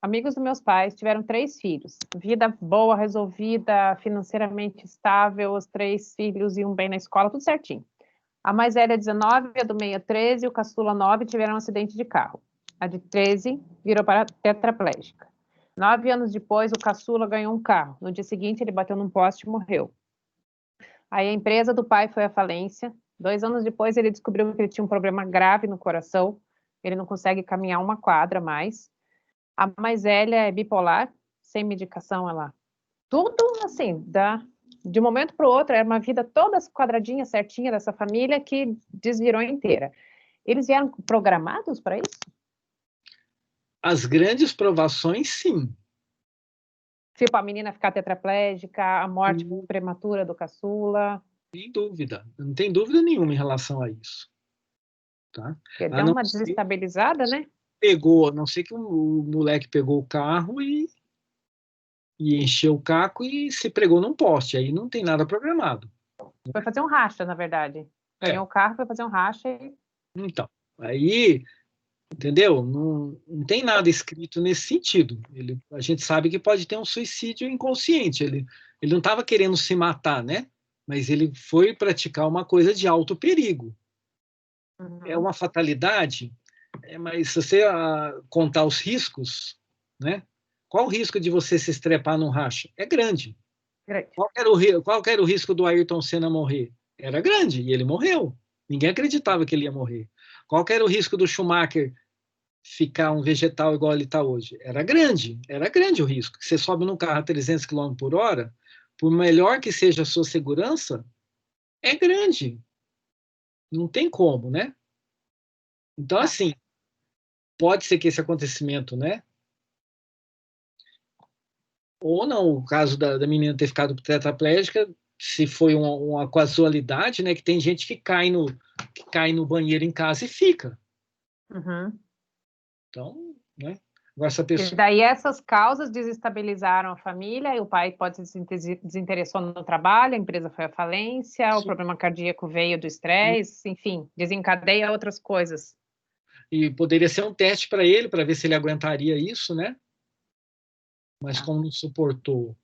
Amigos dos meus pais tiveram 3 filhos. Vida boa, resolvida, financeiramente estável, os 3 filhos iam bem na escola, tudo certinho. A mais velha, 19, a do meio, 13, e o caçula, 9, tiveram um acidente de carro. A de 13 virou tetraplégica. 9 anos depois, o caçula ganhou um carro. No dia seguinte, ele bateu num poste e morreu. Aí a empresa do pai foi à falência. 2 anos depois, ele descobriu que ele tinha um problema grave no coração. Ele não consegue caminhar uma quadra mais. A mais velha é bipolar, sem medicação, ela... Tudo assim, de um momento para o outro, era uma vida toda quadradinha, certinha dessa família que desvirou inteira. Eles vieram programados para isso? As grandes provações, sim. Tipo, a menina ficar tetraplégica, a morte prematura do caçula. Sem dúvida. Não tem dúvida nenhuma em relação a isso. Tá? Deu uma desestabilizada, né? A não ser que o moleque pegou o carro e encheu o caco e se pregou num poste. Aí não tem nada programado. Foi fazer um racha, na verdade. Ganhou o carro, foi fazer um racha e... Então, aí... Entendeu? Não tem nada escrito nesse sentido. A gente sabe que pode ter um suicídio inconsciente. Ele não estava querendo se matar, né? Mas ele foi praticar uma coisa de alto perigo. Uhum. É uma fatalidade, mas se você contar os riscos, né? Qual o risco de você se estrepar num racha? É grande. Qual era o risco do Ayrton Senna morrer? Era grande, e ele morreu. Ninguém acreditava que ele ia morrer. Qual era o risco do Schumacher ficar um vegetal igual ele está hoje? Era grande o risco. Você sobe num carro a 300 km por hora, por melhor que seja a sua segurança, é grande. Não tem como, né? Então, assim, pode ser que esse acontecimento, né? Ou não, o caso da menina ter ficado tetraplégica, se foi uma casualidade, né? Que tem gente que cai no banheiro em casa e fica. Uhum. Então, né? Agora, essa pessoa... E daí essas causas desestabilizaram a família, e o pai pode se desinteressou no trabalho, a empresa foi à falência, o problema cardíaco veio do estresse, enfim, desencadeia outras coisas. E poderia ser um teste para ele, para ver se ele aguentaria isso, né? Mas como não suportou,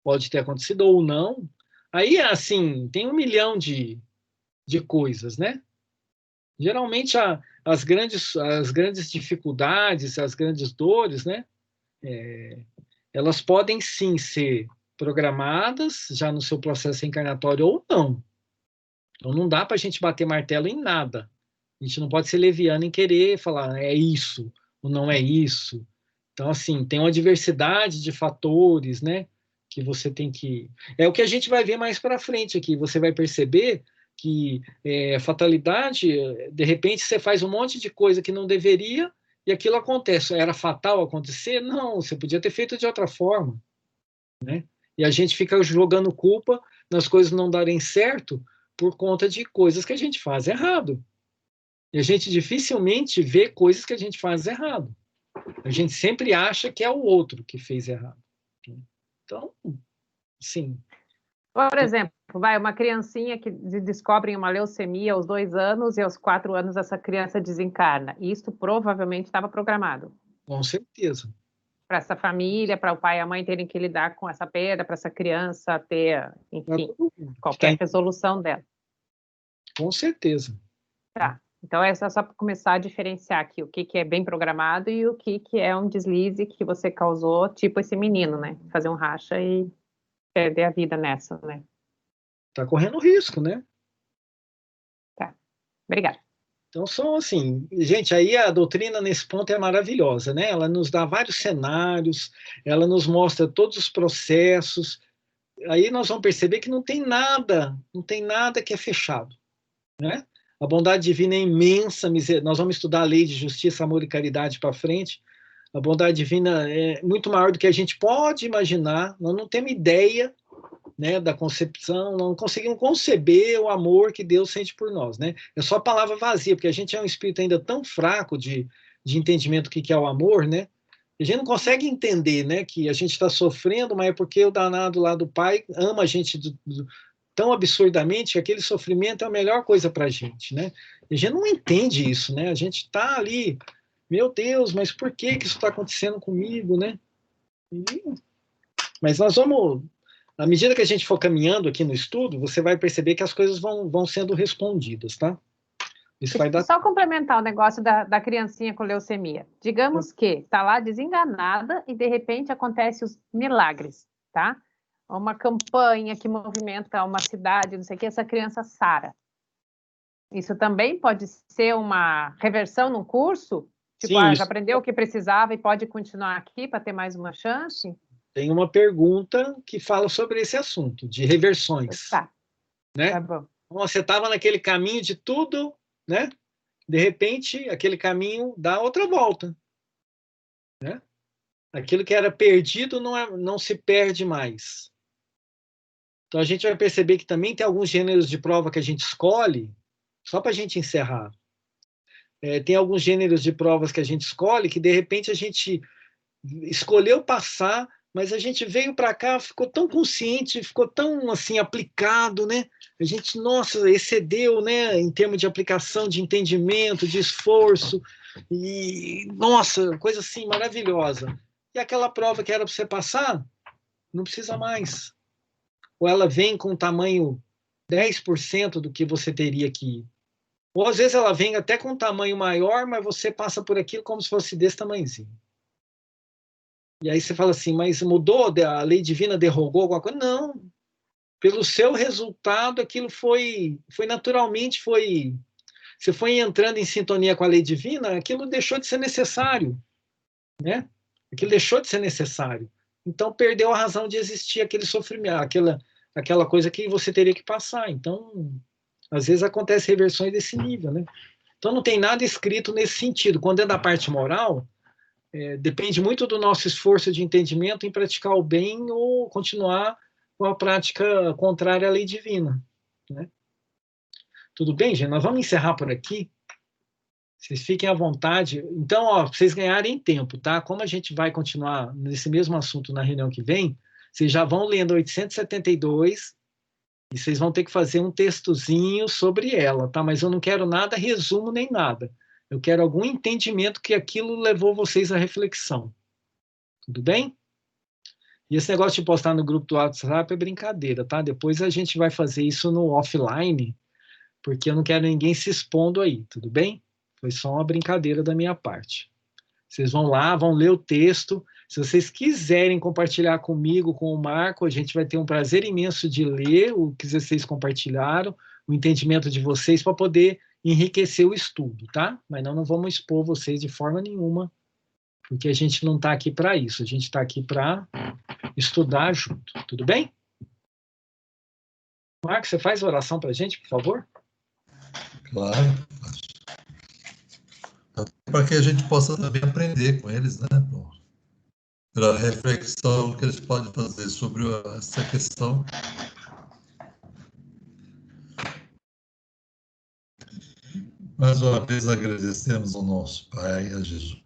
pode ter acontecido ou não. Aí, assim, tem 1 milhão de coisas, né? Geralmente, as grandes dificuldades, as grandes dores, né? Elas podem, sim, ser programadas já no seu processo reencarnatório ou não. Então, não dá para a gente bater martelo em nada. A gente não pode ser leviano em querer falar é isso ou não é isso. Então, assim, tem uma diversidade de fatores, né? Que você tem que... É o que a gente vai ver mais para frente aqui. Você vai perceber que fatalidade, de repente, você faz um monte de coisa que não deveria e aquilo acontece. Era fatal acontecer? Não, você podia ter feito de outra forma, né? E a gente fica jogando culpa nas coisas não darem certo por conta de coisas que a gente faz errado. E a gente dificilmente vê coisas que a gente faz errado. A gente sempre acha que é o outro que fez errado. Então, sim. Por exemplo, uma criancinha que descobre uma leucemia aos 2 anos e aos 4 anos essa criança desencarna. Isso provavelmente estava programado. Com certeza. Para essa família, para o pai e a mãe terem que lidar com essa perda, para essa criança ter, enfim, qualquer resolução dela. Com certeza. Tá. Então, é só para começar a diferenciar aqui o que é bem programado e o que é um deslize que você causou, tipo esse menino, né? Fazer um racha e perder a vida nessa, né? Tá correndo risco, né? Tá. Obrigada. Então, são assim, gente, aí a doutrina nesse ponto é maravilhosa, né? Ela nos dá vários cenários, ela nos mostra todos os processos, aí nós vamos perceber que não tem nada que é fechado, né? A bondade divina é imensa, nós vamos estudar a lei de justiça, amor e caridade para frente. A bondade divina é muito maior do que a gente pode imaginar. Nós não temos ideia, né, da concepção, não conseguimos conceber o amor que Deus sente por nós, né? É só palavra vazia, porque a gente é um espírito ainda tão fraco de entendimento do que é o amor, né? A gente não consegue entender, né, que a gente está sofrendo, mas é porque o danado lá do Pai ama a gente tão absurdamente que aquele sofrimento é a melhor coisa para a gente, né? E a gente não entende isso, né? A gente está ali, meu Deus, mas por que isso está acontecendo comigo, né? Mas nós vamos À medida que a gente for caminhando aqui no estudo, você vai perceber que as coisas vão sendo respondidas, tá? Isso vai dar... Só complementar o negócio da criancinha com leucemia. Digamos que está lá desenganada e, de repente, acontecem os milagres, tá? Uma campanha que movimenta uma cidade, não sei o que, essa criança sara. Isso também pode ser uma reversão no curso? Tipo, Sim, já aprendeu o que precisava e pode continuar aqui para ter mais uma chance? Tem uma pergunta que fala sobre esse assunto, de reversões. Tá, né? Tá bom. Você estava naquele caminho de tudo, né? De repente, aquele caminho dá outra volta. Né? Aquilo que era perdido não se perde mais. Então, a gente vai perceber que também tem alguns gêneros de prova que a gente escolhe, só para a gente encerrar. Tem alguns gêneros de provas que a gente escolhe que, de repente, a gente escolheu passar, mas a gente veio para cá, ficou tão consciente, ficou tão assim aplicado, né? A gente, nossa, excedeu, né? Em termos de aplicação, de entendimento, de esforço, e nossa, coisa assim maravilhosa. E aquela prova que era para você passar, não precisa mais. Ou ela vem com tamanho 10% do que você teria que ir. Ou às vezes ela vem até com um tamanho maior, mas você passa por aquilo como se fosse desse tamanhozinho. E aí você fala assim, mas mudou? A lei divina derrogou alguma coisa? Não. Pelo seu resultado, aquilo foi naturalmente, você foi entrando em sintonia com a lei divina, aquilo deixou de ser necessário. Né? Aquilo deixou de ser necessário. Então, perdeu a razão de existir aquele sofrimento, aquela coisa que você teria que passar. Então, às vezes acontecem reversões desse nível. Né? Então, não tem nada escrito nesse sentido. Quando é da parte moral, depende muito do nosso esforço de entendimento em praticar o bem ou continuar com a prática contrária à lei divina. Né? Tudo bem, gente? Nós vamos encerrar por aqui. Vocês fiquem à vontade. Então, ó, pra vocês ganharem tempo, tá? Como a gente vai continuar nesse mesmo assunto na reunião que vem, vocês já vão lendo 872 e vocês vão ter que fazer um textozinho sobre ela, tá? Mas eu não quero nada resumo nem nada. Eu quero algum entendimento que aquilo levou vocês à reflexão. Tudo bem? E esse negócio de postar no grupo do WhatsApp é brincadeira, tá? Depois a gente vai fazer isso no offline, porque eu não quero ninguém se expondo aí, tudo bem? Foi só uma brincadeira da minha parte. Vocês vão lá, vão ler o texto. Se vocês quiserem compartilhar comigo, com o Marco, a gente vai ter um prazer imenso de ler o que vocês compartilharam, o entendimento de vocês, para poder enriquecer o estudo, tá? Mas não vamos expor vocês de forma nenhuma, porque a gente não está aqui para isso. A gente está aqui para estudar junto. Tudo bem? Marco, você faz a oração para a gente, por favor? Claro. Para que a gente possa também aprender com eles, né? Pela reflexão que eles podem fazer sobre essa questão. Mais uma vez agradecemos ao nosso Pai, a Jesus.